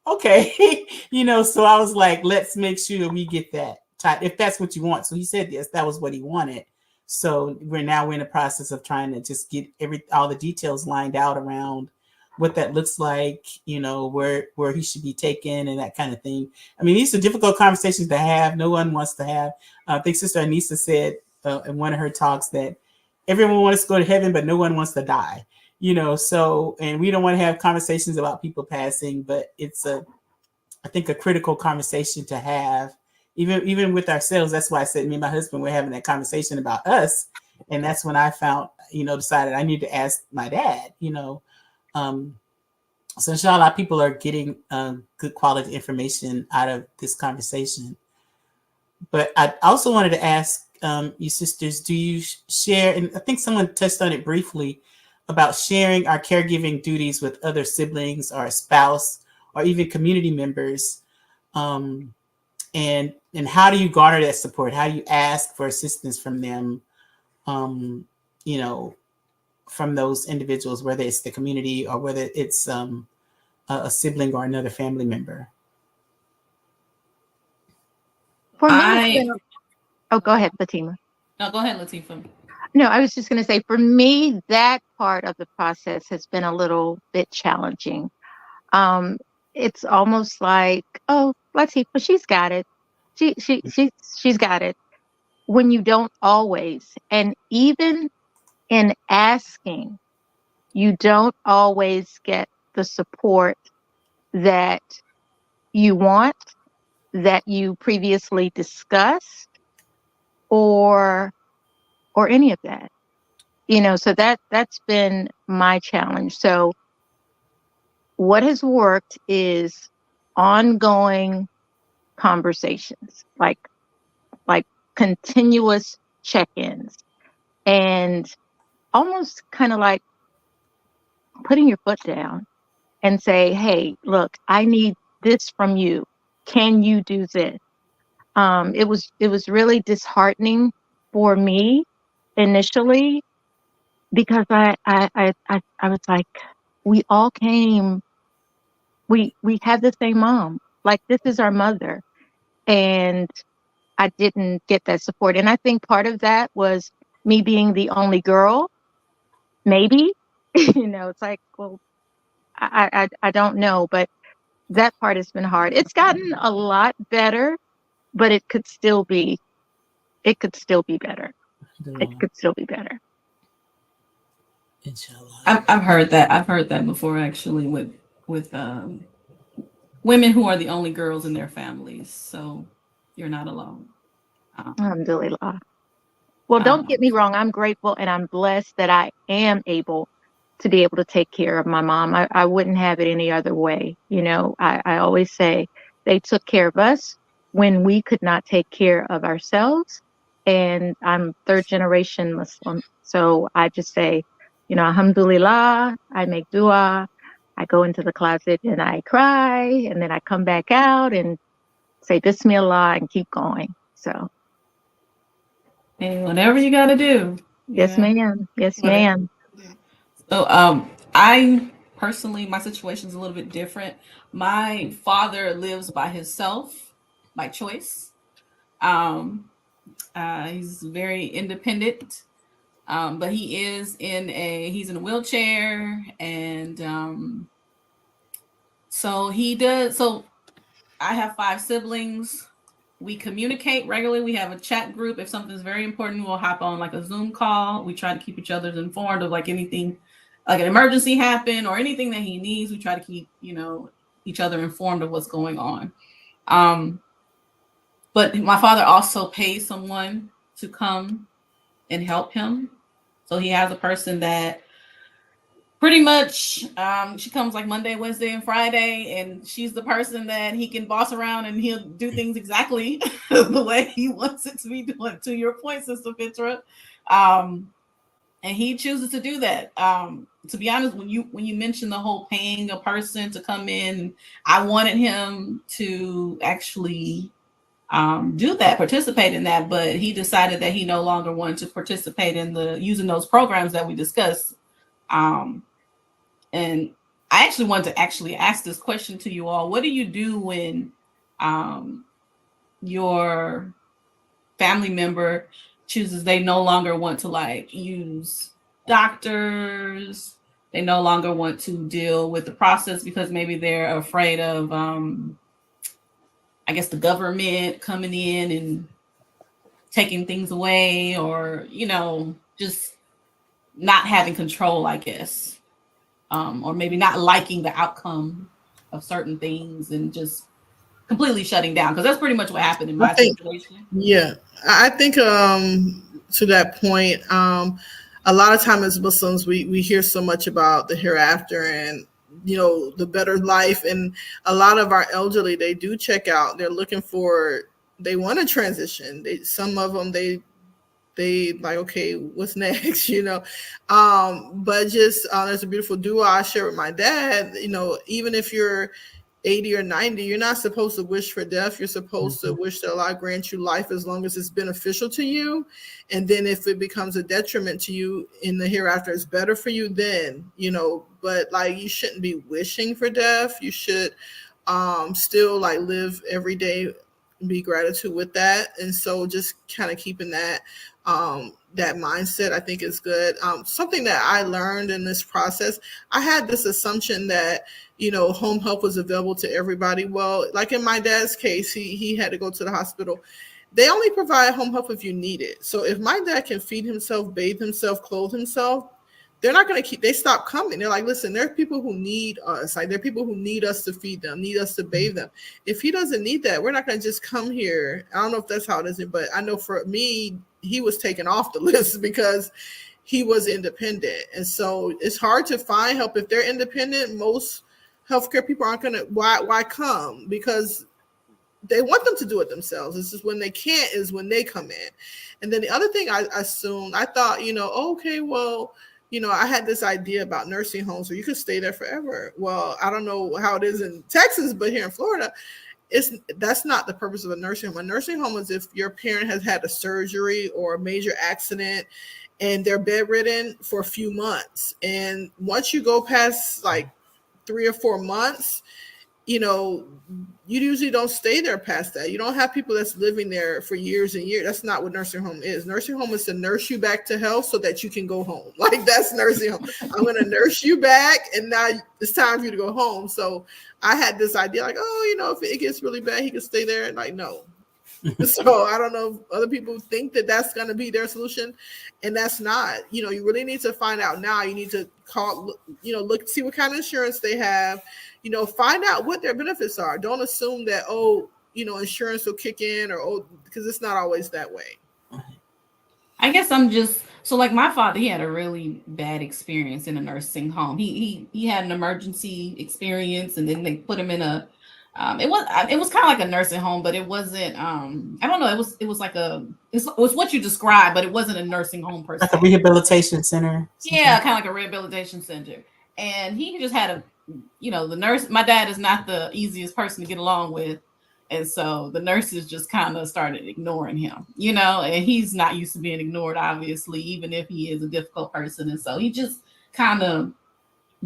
okay. So I was like, let's make sure we get that tight, if that's what you want. So he said, yes, that was what he wanted. So we're in the process of trying to just get all the details lined out around what that looks like, where he should be taken and that kind of thing. I mean, these are difficult conversations to have. No one wants to have. I think Sister Anissa said in one of her talks that everyone wants to go to heaven, but no one wants to die. So, and we don't want to have conversations about people passing, but it's I think a critical conversation to have, even with ourselves. That's why I said me and my husband were having that conversation about us, and that's when I found, decided I need to ask my dad. So inshallah, people are getting good quality information out of this conversation. But I also wanted to ask you sisters, do you share, and I think someone touched on it briefly, about sharing our caregiving duties with other siblings or a spouse or even community members? And how do you garner that support? How do you ask for assistance from them, from those individuals, whether it's the community or whether it's a sibling or another family member? For me, oh, go ahead, Fatima. No, go ahead, Latifah. No, I was just going to say, for me, that part of the process has been a little bit challenging. It's almost like, oh, Latifah, she's got it. She's got it. When you don't always, and even in asking, you don't always get the support that you want, that you previously discussed, or any of that. So that's been my challenge. So what has worked is ongoing conversations, like continuous check-ins, and almost kind of like putting your foot down and say, hey, look, I need this from you. Can you do this? It was really disheartening for me initially, because I was like, we all came, we had the same mom. Like, this is our mother. And I didn't get that support. And I think part of that was me being the only girl, maybe. It's like, well, I don't know, but that part has been hard. It's gotten a lot better, but it could still be better. It could still be better. Inshallah. I've heard that. I've heard that before, actually, with women who are the only girls in their families. So you're not alone. Alhamdulillah. Well, don't get me wrong. I'm grateful and I'm blessed that I am able to be able to take care of my mom. I wouldn't have it any other way. I always say they took care of us when we could not take care of ourselves. And I'm third generation Muslim. So I just say, alhamdulillah, I make dua, I go into the closet and I cry, and then I come back out and say Bismillah and keep going. So. Hey, whatever you got to do. Yes, ma'am. Yes, ma'am. So, I personally, my situation is a little bit different. My father lives by himself, by choice. He's very independent, but he's in a wheelchair, and so he does. So I have 5 siblings. We communicate regularly. We have a chat group. If something's very important, we'll hop on like a Zoom call. We try to keep each other informed of like anything, like an emergency happen or anything that he needs. We try to keep, each other informed of what's going on. But my father also pays someone to come and help him. So he has a person that pretty much, she comes like Monday, Wednesday, and Friday, and she's the person that he can boss around, and he'll do things exactly the way he wants it to be done. To your point, Sister Fitra, and he chooses to do that. To be honest, when you mentioned the whole paying a person to come in, I wanted him to actually do that, participate in that, but he decided that he no longer wanted to participate in using those programs that we discussed. And I actually wanted to ask this question to you all. What do you do when your family member chooses they no longer want to like use doctors? They no longer want to deal with the process because maybe they're afraid of, I guess, the government coming in and taking things away, or, just not having control, I guess. Or maybe not liking the outcome of certain things and just completely shutting down, because that's pretty much what happened in my situation. Yeah, I think to that point, a lot of time as Muslims, we hear so much about the hereafter and the better life, and a lot of our elderly, they do check out. They're looking for, they want to transition. Some of them they like, okay, what's next? But just there's a beautiful dua I share with my dad. Even if you're 80 or 90, you're not supposed to wish for death. You're supposed to wish that Allah grant you life as long as it's beneficial to you. And then if it becomes a detriment to you in the hereafter, it's better for you then, but like, you shouldn't be wishing for death. You should still like live every day, be gratitude with that. And so just kind of keeping that mindset, I think, is good. Something that I learned in this process, I had this assumption that home health was available to everybody. Well, like in my dad's case, he had to go to the hospital. They only provide home health if you need it. So if my dad can feed himself, bathe himself, clothe himself, they're not going to they stop coming. They're like, listen, there are people who need us. Like, there are people who need us to feed them, need us to bathe them. If he doesn't need that, we're not going to just come here. I don't know if that's how it is, but I know for me, he was taken off the list because he was independent. And so it's hard to find help. If they're independent, most healthcare people aren't going to, why come? Because they want them to do it themselves. It's just when they can't is when they come in. And then the other thing I assumed, I thought, okay, well, I had this idea about nursing homes where you could stay there forever. Well, I don't know how it is in Texas, but here in Florida, that's not the purpose of a nursing home. A nursing home is if your parent has had a surgery or a major accident and they're bedridden for a few months. And once you go past like 3 or 4 months, you usually don't stay there past that. You don't have people that's living there for years and years. That's not what nursing home is. Nursing home is to nurse you back to health so that you can go home. Like, that's nursing home. I'm going to nurse you back, and now it's time for you to go home. So I had this idea like, if it gets really bad, he can stay there. And like, no. So I don't know if other people think that that's going to be their solution, and that's not. You really need to find out now. You need to call, look, see what kind of insurance they have. Find out what their benefits are. Don't assume that, insurance will kick in, because it's not always that way. I guess so like my father, he had a really bad experience in a nursing home. He had an emergency experience, and then they put him in it was kind of like a nursing home, but it wasn't, I don't know. It was like it was what you described, but it wasn't a nursing home per se. Like a rehabilitation center. Yeah, kind of like a rehabilitation center. And he just had the nurse, my dad is not the easiest person to get along with. And so the nurses just kind of started ignoring him, and he's not used to being ignored, obviously, even if he is a difficult person. And so he just kind of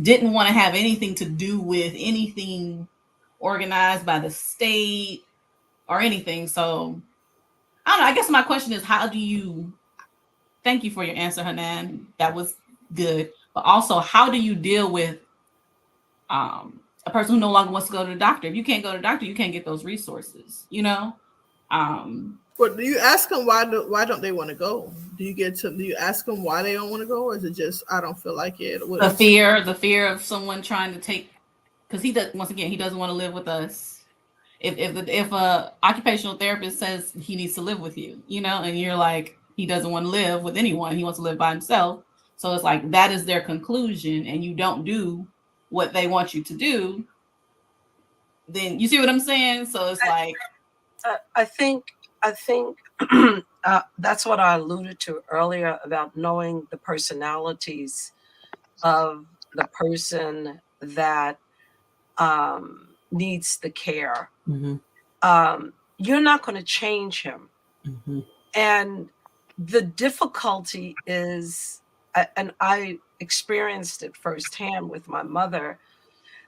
didn't want to have anything to do with anything organized by the state or anything. So I don't know. I guess my question is, thank you for your answer, Hanan. That was good. But also, how do you deal with a person who no longer wants to go to the doctor? If you can't go to the doctor, you can't get those resources, But do you ask them why don't they want to go? Do you ask them why they don't want to go, or is it just, I don't feel like it? The fear of someone trying to take, because he doesn't want to live with us. If a occupational therapist says he needs to live with you, and you're like, he doesn't want to live with anyone, he wants to live by himself. So it's like, that is their conclusion, and you don't do what they want you to do, then you see what I'm saying? So it's like, I think that's what I alluded to earlier about knowing the personalities of the person that needs the care. Mm-hmm. You're not going to change him. Mm-hmm. And the difficulty is, and I experienced it firsthand with my mother,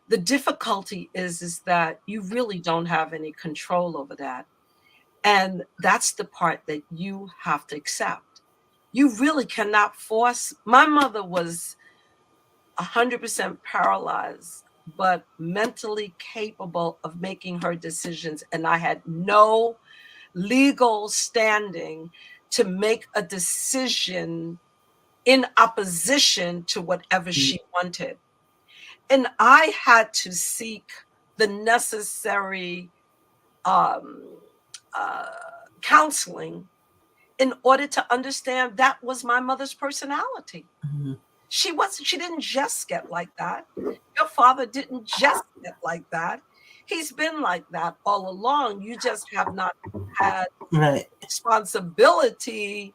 the difficulty is that you really don't have any control over that. And that's the part that you have to accept. You really cannot force. My mother was 100% paralyzed, but mentally capable of making her decisions. And I had no legal standing to make a decision in opposition to whatever she wanted. And I had to seek the necessary counseling in order to understand that was my mother's personality. Mm-hmm. She didn't just get like that. Your father didn't just get like that. He's been like that all along. You just have not had Right. responsibility.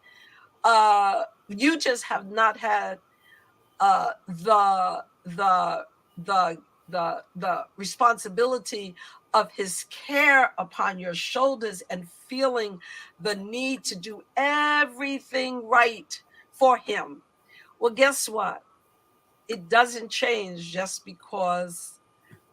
You just have not had the responsibility of his care upon your shoulders and feeling the need to do everything right for him. Well, guess what? It doesn't change just because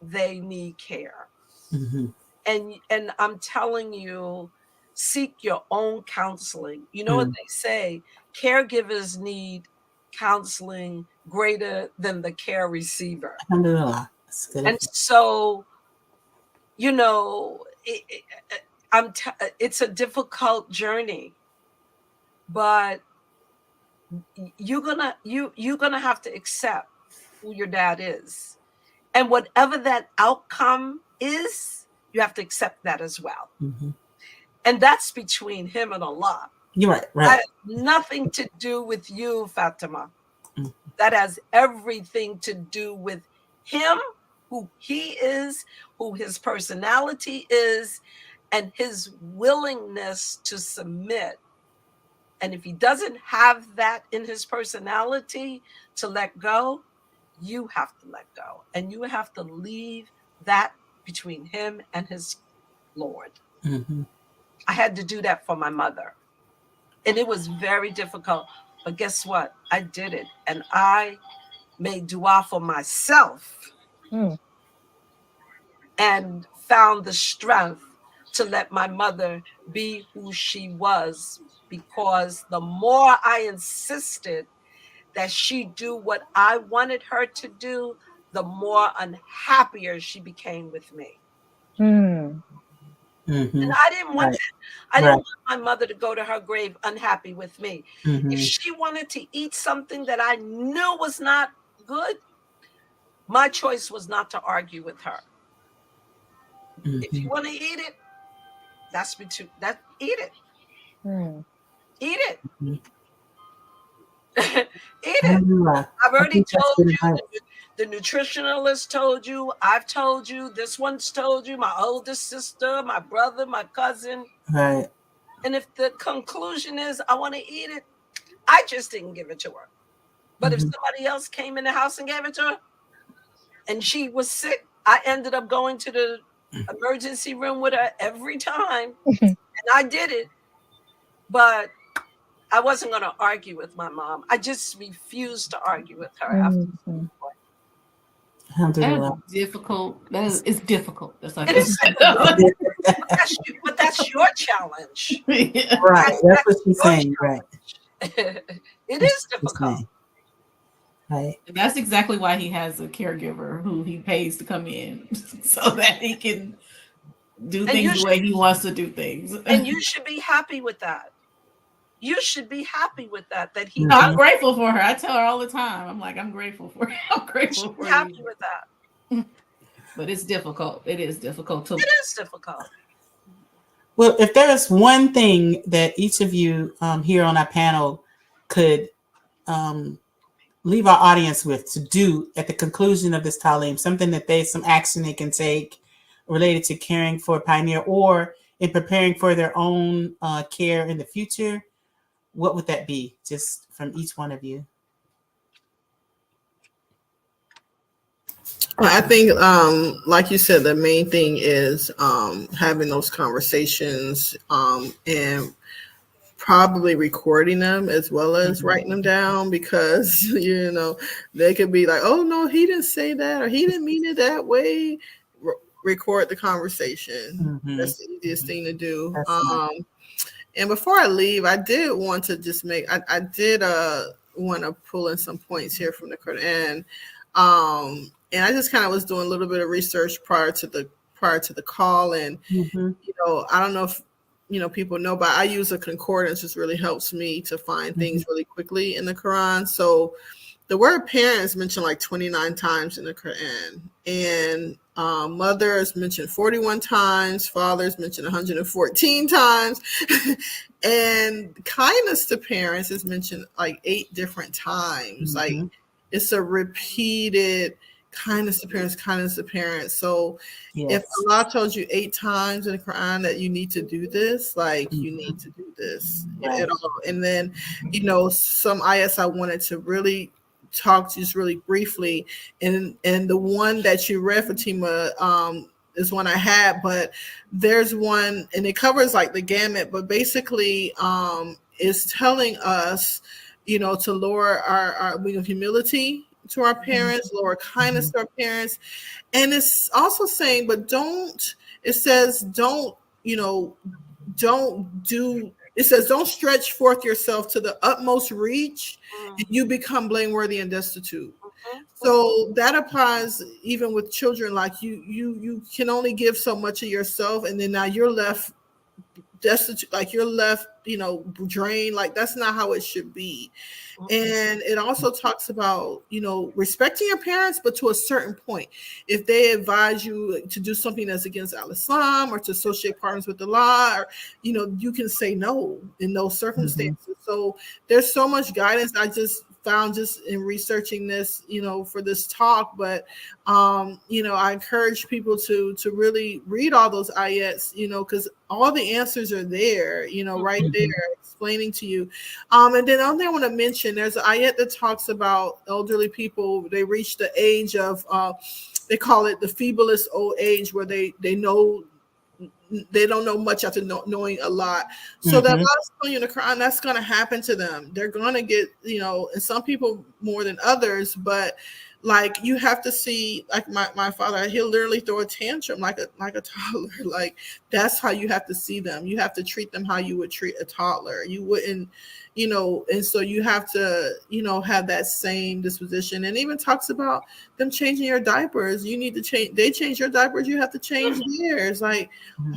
they need care. Mm-hmm. And I'm telling you, seek your own counseling. You know what they say? Caregivers need counseling greater than the care receiver. Alhamdulillah. That's good. And so, you know, it's a difficult journey, but you're gonna have to accept who your dad is, and whatever that outcome is, you have to accept that as well. Mm-hmm. And that's between him and Allah. You're right. That has nothing to do with you, Fatima. Mm-hmm. That has everything to do with him, who he is, who his personality is, and his willingness to submit. And if he doesn't have that in his personality to let go, you have to let go. And you have to leave that between him and his Lord. Mm-hmm. I had to do that for my mother. And it was very difficult. But guess what? I did it. And I made dua for myself and found the strength to let my mother be who she was, because the more I insisted that she do what I wanted her to do, the more unhappier she became with me. Mm-hmm. And I didn't want that. I didn't want my mother to go to her grave unhappy with me. Mm-hmm. If she wanted to eat something that I knew was not good, my choice was not to argue with her. Mm-hmm. If you want to eat it, eat it. Eat it. Mm-hmm. Eat it. I've already told you, the nutritionalist told you, I've told you, this one's told you, my oldest sister, my brother, my cousin. Right. And if the conclusion is I want to eat it, I just didn't give it to her. But if somebody else came in the house and gave it to her and she was sick, I ended up going to the emergency room with her every time. And I did it. But I wasn't going to argue with my mom. I just refused to argue with her after some point. Alhamdulillah. That's difficult. It's difficult. That's like It is difficult. But that's your challenge. Yeah. Right. That's what she's saying. Right. It is difficult. Right. And that's exactly why he has a caregiver who he pays to come in so that he can do things the way he wants to do things. And you should be happy with that. You should be happy with that. That he. I'm grateful for her. I tell her all the time. I'm like, I'm grateful for her. I'm grateful for happy you. with that. But it's difficult. It is difficult. It is difficult. Well, if there is one thing that each of you here on our panel could leave our audience with to do at the conclusion of this Taleem, something that some action they can take related to caring for a pioneer or in preparing for their own care in the future, what would that be? Just from each one of you. I think, like you said, the main thing is having those conversations and probably recording them as well as writing them down, because, you know, they could be like, oh, no, he didn't say that, or he didn't mean it that way. Record the conversation. That's the easiest thing to do. And before I leave, I did want to just I did want to pull in some points here from the Quran. And I just kind of was doing a little bit of research prior to the call. And, you know, I don't know if, you know, people know, but I use a concordance, which really helps me to find things really quickly in the Quran. So the word parent is mentioned like 29 times in the Quran, and mother is mentioned 41 times, father is mentioned 114 times, and kindness to parents is mentioned like 8 different times. Like it's a repeated kindness to parents, kindness to parents. So if Allah told you 8 times in the Quran that you need to do this, like you need to do this at all. And then, you know, some ayats I wanted to really talk just really briefly, and the one that you read, Fatima, is one I had, but there's one, and it covers like the gamut, but basically is telling us, you know, to lower our humility to our parents, lower kindness to our parents. And it's also saying, but don't, it says, don't, you know, don't do, it says, don't stretch forth yourself to the utmost reach and you become blameworthy and destitute. So that applies even with children. Like you can only give so much of yourself, and then now you're left destitute, like you're left, you know, drained. Like that's not how it should be. And it also talks about, you know, respecting your parents, but to a certain point. If they advise you to do something that's against al-Islam or to associate partners with the law, or, you know, you can say no in those circumstances. So there's so much guidance I just found just in researching this, you know, for this talk. But you know, I encourage people to really read all those ayats, you know, because all the answers are there, you know, right there explaining to you. And then the other thing I want to mention, there's an ayat that talks about elderly people. They reach the age of they call it the feeblest old age, where they know they don't know much after knowing a lot. So that Allah's telling you in the Quran, that's going to happen to them. They're going to get, you know, and some people more than others, but like you have to see, like my father, he'll literally throw a tantrum like a toddler. Like that's how you have to see them. You have to treat them how you would treat a toddler. You wouldn't, you know, and so you have to, you know, have that same disposition. And even talks about them changing your diapers. You need to change, they change your diapers, you have to change theirs. Like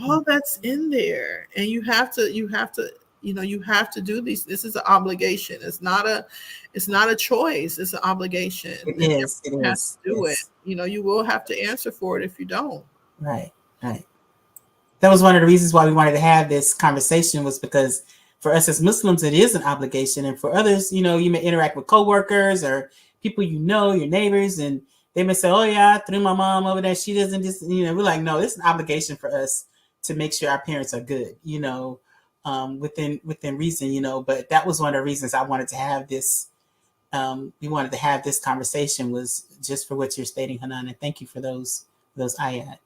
all that's in there. And you have to, you know, you have to do these. This is an obligation. It's not a choice. It's an obligation. It is. You have to do it. You know, you will have to answer for it if you don't. Right. That was one of the reasons why we wanted to have this conversation, was because for us as Muslims, it is an obligation. And for others, you know, you may interact with coworkers or people, you know, your neighbors, and they may say, oh yeah, I threw my mom over there, she doesn't just, you know, we're like, no, it's an obligation for us to make sure our parents are good, you know, within reason, you know. But that was one of the reasons I wanted to have this. We wanted to have this conversation, was just for what you're stating, Hanan, and thank you for those ayat.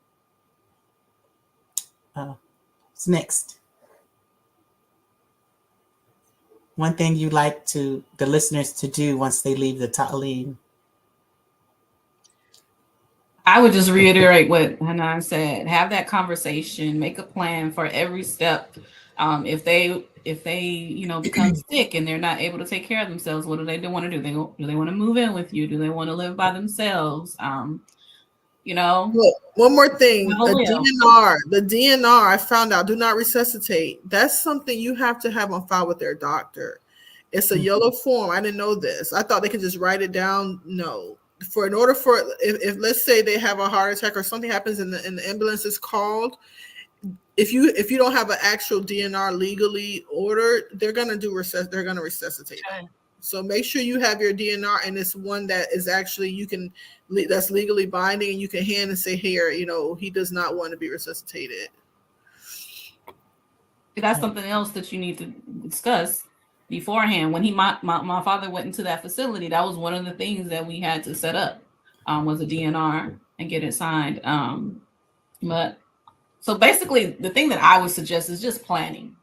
What's next? One thing you like the listeners to do once they leave the Taleem? I would just reiterate what Hanan said. Have that conversation. Make a plan for every step. If they you know, become sick and they're not able to take care of themselves, what do they want to do? Do they want to move in with you? Do they want to live by themselves? You know. Look, one more thing, the DNR, I found out, do not resuscitate. That's something you have to have on file with their doctor. It's a yellow form. I didn't know this. I thought they could just write it down. No. In order for, if let's say they have a heart attack or something happens and the ambulance is called, if you don't have an actual DNR legally ordered, they're gonna resuscitate. Okay. So make sure you have your DNR, and it's one that is actually that's legally binding, and you can hand and say, here, you know, he does not want to be resuscitated. That's something else that you need to discuss beforehand. When my father went into that facility, that was one of the things that we had to set up, was a DNR and get it signed. But so basically, the thing that I would suggest is just planning,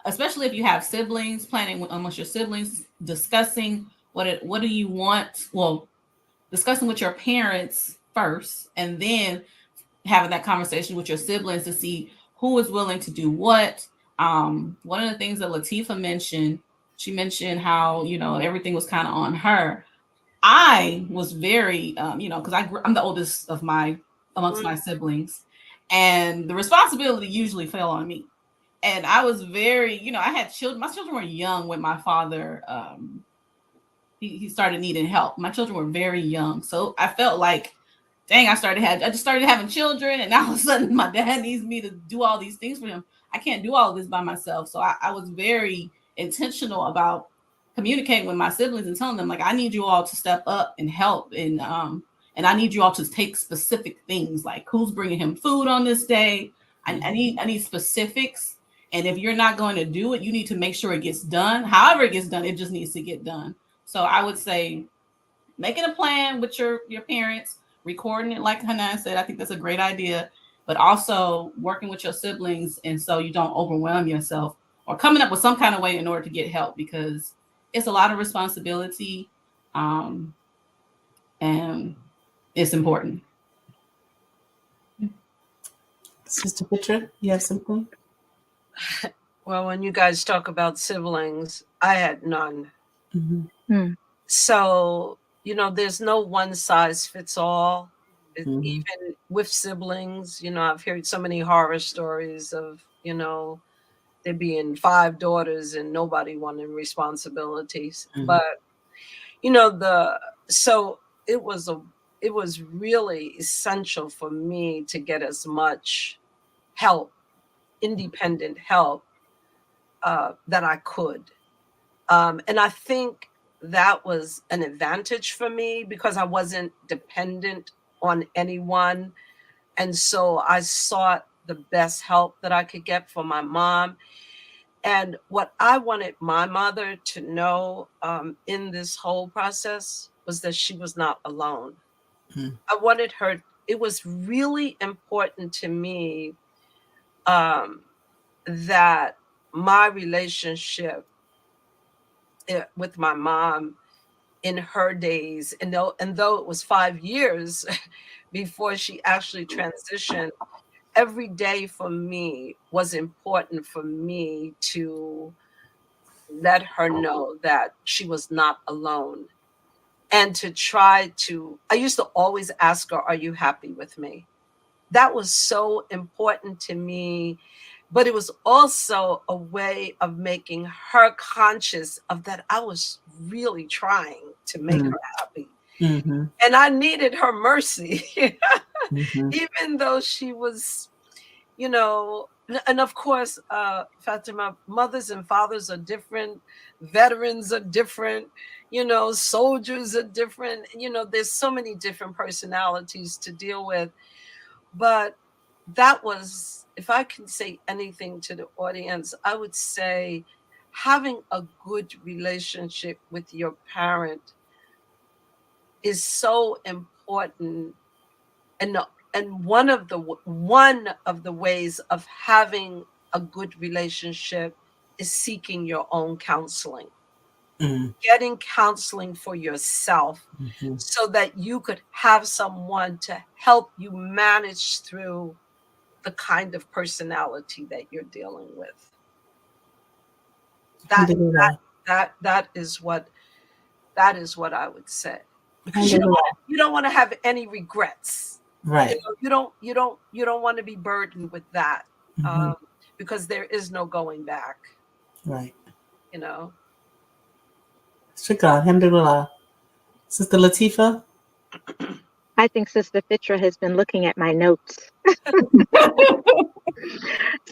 especially if you have siblings, planning amongst your siblings, discussing what do you want. Well, discussing with your parents first, and then having that conversation with your siblings to see who is willing to do what. One of the things that Latifa mentioned, she mentioned how, you know, everything was kind of on her. I was very, you know, because I'm the oldest amongst my siblings, and the responsibility usually fell on me. And I was very, you know, I had children. My children were young when my father he started needing help. My children were very young, so I felt like, dang, I just started having children, and now all of a sudden my dad needs me to do all these things for him. I can't do all of this by myself. So I was very intentional about communicating with my siblings and telling them, like, I need you all to step up and help, and I need you all to take specific things, like who's bringing him food on this day. I need specifics. And if you're not going to do it, you need to make sure it gets done. However it gets done, it just needs to get done. So I would say making a plan with your parents, recording it, like Hanan said, I think that's a great idea, but also working with your siblings, and so you don't overwhelm yourself, or coming up with some kind of way in order to get help, because it's a lot of responsibility, and it's important. Sister Petra, you have something? Well, when you guys talk about siblings, I had none. Mm-hmm. So, there's no one size fits all. Even with siblings, I've heard so many horror stories of, there being 5 daughters and nobody wanting responsibilities. But, so it was really essential for me to get as much help, independent help, that I could. And I think that was an advantage for me because I wasn't dependent on anyone. And so I sought the best help that I could get for my mom. And what I wanted my mother to know in this whole process was that she was not alone. I wanted her, it was really important to me that my relationship with my mom in her days, and though it was 5 years before she actually transitioned, every day for me was important for me to let her know that she was not alone, and to try to, I used to always ask her, are you happy with me? That was so important to me. But it was also a way of making her conscious of that I was really trying to make her happy. And I needed her mercy, even though she was, and of course, Fatima, mothers and fathers are different, veterans are different, soldiers are different, there's so many different personalities to deal with. But that was, if I can say anything to the audience, I would say having a good relationship with your parent is so important. And one of the ways of having a good relationship is seeking your own counseling. Getting counseling for yourself so that you could have someone to help you manage through the kind of personality that you're dealing with. That is what I would say. Because you don't want to have any regrets. Right. You don't want to be burdened with that. Because there is no going back. Right. Shukran, alhamdulillah. Sister Latifa? I think Sister Fitra has been looking at my notes.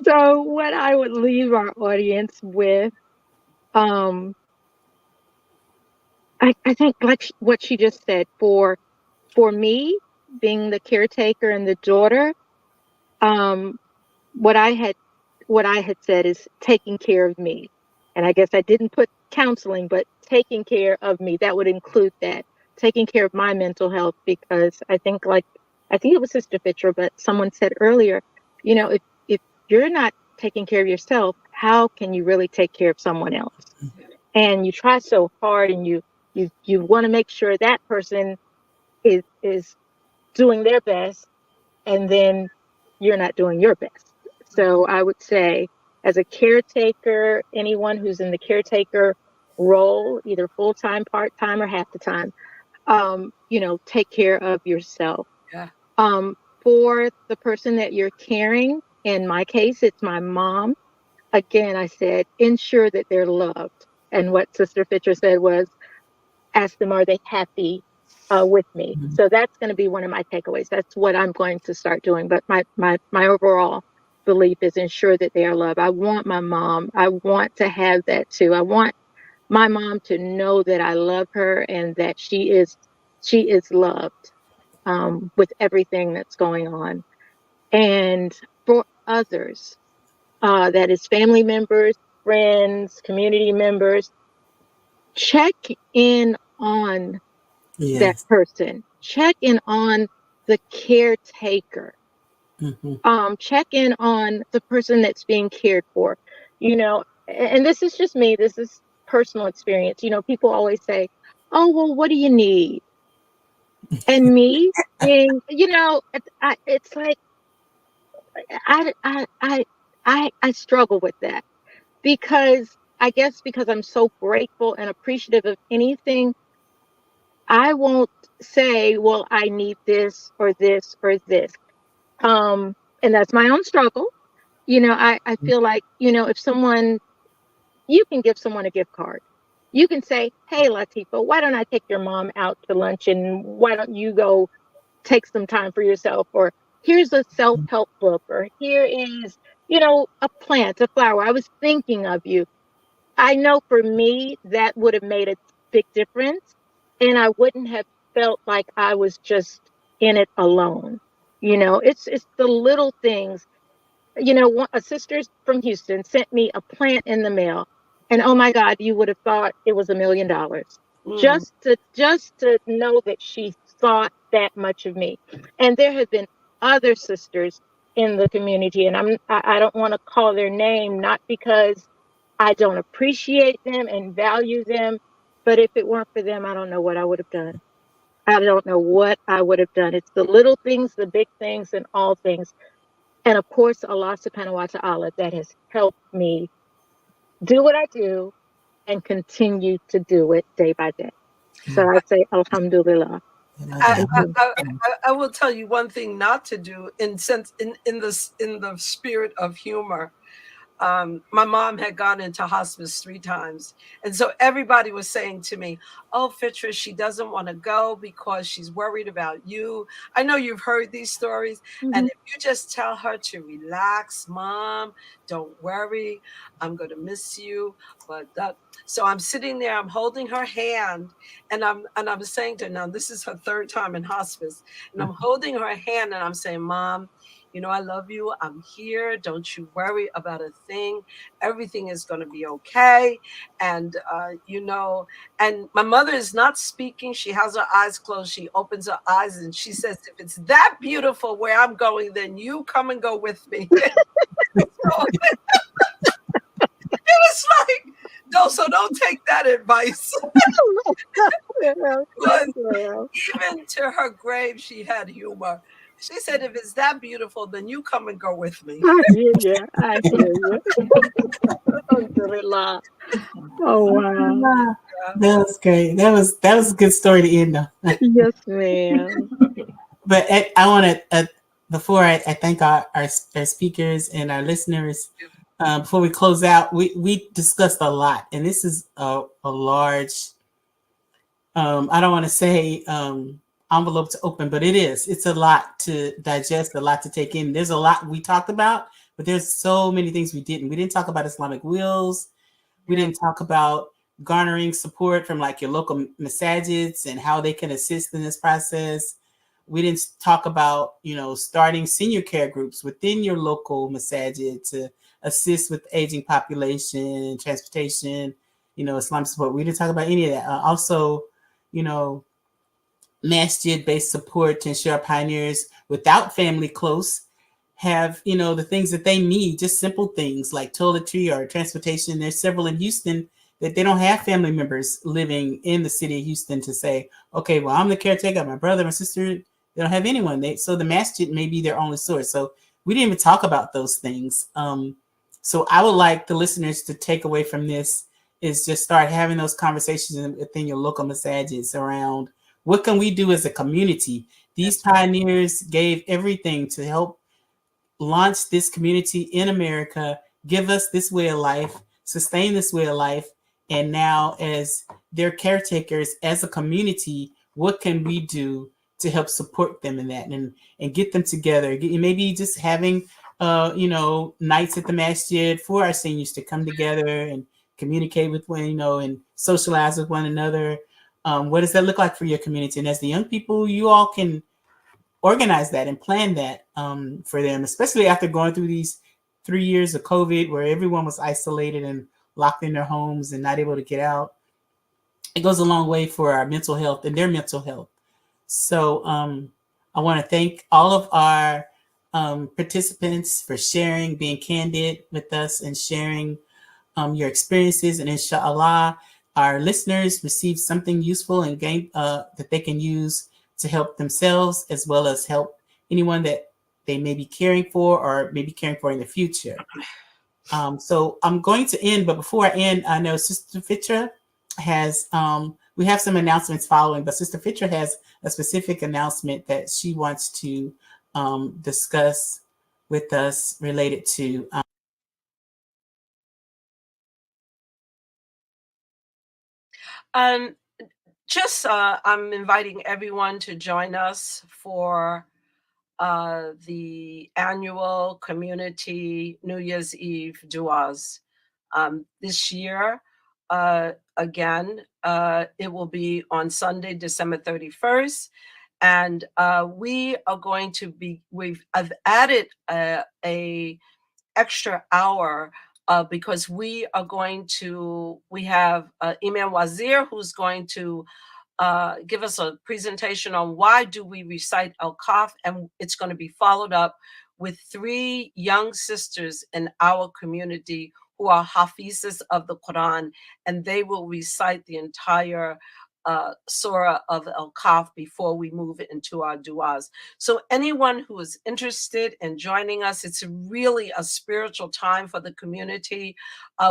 So what I would leave our audience with, I think like what she just said, for me, being the caretaker and the daughter, what I had said is taking care of me. And I guess I didn't put counseling, but taking care of me, that would include that. Taking care of my mental health, because I think it was Sister Fitra, but someone said earlier, if you're not taking care of yourself, how can you really take care of someone else? And you try so hard, and you want to make sure that person is doing their best, and then you're not doing your best. So I would say, as a caretaker, anyone who's in the caretaker role, either full-time, part-time, or half the time, take care of yourself. Yeah. For the person that you're caring, in my case, it's my mom. Again, I said, ensure that they're loved. And what Sister Fitra said was, ask them, are they happy with me? Mhm. So that's going to be one of my takeaways. That's what I'm going to start doing. But my overall belief is ensure that they are loved. I want my mom. I want to have that too. I want my mom to know that I love her and that she is loved with everything that's going on. And for others, that is family members, friends, community members, check in on that Yes. person. Check in on the caretaker. Mm-hmm. Check in on the person that's being cared for. You know, and this is just me. This is personal experience. You know, people always say, "Oh, well, what do you need?" And me being, you know, it's like I I I I struggle with that because I guess because I'm so grateful and appreciative of anything, I won't say, well, I need this or this or this. And that's my own struggle. You know, I feel like, you know, if someone, you can give someone a gift card. You can say, hey, Latifa, why don't I take your mom out to lunch and why don't you go take some time for yourself? Or here's a self-help book, or here is, you know, a plant, a flower. I was thinking of you. I know for me, that would have made a big difference. And I wouldn't have felt like I was just in it alone. You know, it's the little things. You know, a sister from Houston sent me a plant in the mail. And oh my God, you would have thought it was $1,000,000. Mm. Just to know that she thought that much of me. And there have been other sisters in the community, and I don't want to call their name, not because I don't appreciate them and value them, but if it weren't for them, I don't know what I would have done. I don't know what I would have done. It's the little things, the big things, and all things. And of course, Allah subhanahu wa ta'ala that has helped me do what I do and continue to do it day by day. So I say, Alhamdulillah. I, I, Mm-hmm. I, I will tell you one thing not to do in the spirit of humor. My mom had gone into hospice 3 times. And so everybody was saying to me, oh, Fitra, she doesn't want to go because she's worried about you. I know you've heard these stories. And if you just tell her to relax, Mom, don't worry, I'm going to miss you. But so I'm sitting there, I'm holding her hand, and I'm saying to her, now this is her 3rd time in hospice, and I'm holding her hand and I'm saying, Mom, you know, I love you. I'm here. Don't you worry about a thing. Everything is going to be okay. And, you know, and my mother is not speaking. She has her eyes closed. She opens her eyes and she says, if it's that beautiful where I'm going, then you come and go with me. So, it was like, no, so don't take that advice. But even to her grave, she had humor. She said, if it's that beautiful, then you come and go with me. I hear you. I hear you. Alhamdulillah. Oh, wow. That was great. That was a good story to end on. Yes, ma'am. But I want to, before I thank our speakers and our listeners, before we close out, we discussed a lot, and this is a large, I don't want to say envelope to open, but it's a lot to digest, a lot to take in. There's a lot we talked about, but there's so many things we didn't. We didn't talk about Islamic wills. We didn't talk about garnering support from like your local masajids and how they can assist in this process. We didn't talk about, you know, starting senior care groups within your local masajid to assist with the aging population, transportation, you know, Islamic support. We didn't talk about any of that. Also, you know, masjid-based support to ensure pioneers without family close have, you know, the things that they need, just simple things like toiletry or transportation. There's several in Houston that they don't have family members living in the city of Houston to say, okay, well, I'm the caretaker, my brother, my sister, they don't have anyone. So the masjid may be their only source. So we didn't even talk about those things. So I would like the listeners to take away from this is just start having those conversations within your local masajids around what can we do as a community. These pioneers gave everything to help launch this community in America, give us this way of life, sustain this way of life. And now as their caretakers as a community, what can we do to help support them in that and get them together? Maybe just having nights at the masjid for our seniors to come together and communicate with one, and socialize with one another. What does that look like for your community? And as the young people, you all can organize that and plan that for them, especially after going through these 3 years of COVID where everyone was isolated and locked in their homes and not able to get out. It goes a long way for our mental health and their mental health. So I want to thank all of our participants for sharing, being candid with us and sharing your experiences. And inshallah, our listeners receive something useful and that they can use to help themselves as well as help anyone that they may be caring for or maybe caring for in the future. So I'm going to end, but before I end, I know Sister Fitra has, we have some announcements following, but Sister Fitra has a specific announcement that she wants to discuss with us related to. I'm inviting everyone to join us for the annual community New Year's Eve duas. This year, again, it will be on Sunday, December 31st. And I've added a extra hour because we have Imam Wazir who's going to give us a presentation on why do we recite Al-Kaf, and it's going to be followed up with 3 young sisters in our community who are hafizes of the Quran, and they will recite the entire surah of Al-Kaf before we move into our du'as. So anyone who is interested in joining us, it's really a spiritual time for the community.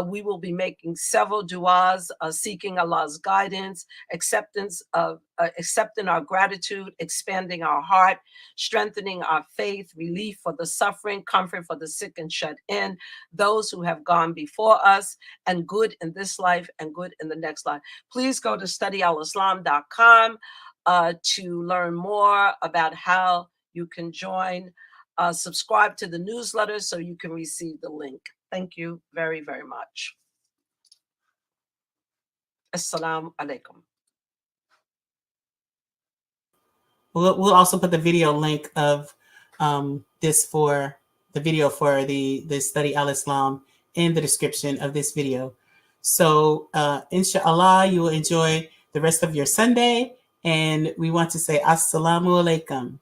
We will be making several du'as, seeking Allah's guidance, accepting our gratitude, expanding our heart, strengthening our faith, relief for the suffering, comfort for the sick and shut in, those who have gone before us, and good in this life and good in the next life. Please go to studyalislam.com to learn more about how you can join. Subscribe to the newsletter so you can receive the link. Thank you very, very much. Assalamu alaikum. We'll also put the video link of the video for the Study Al-Islam in the description of this video. So inshallah, you will enjoy the rest of your Sunday. And we want to say Assalamu alaikum.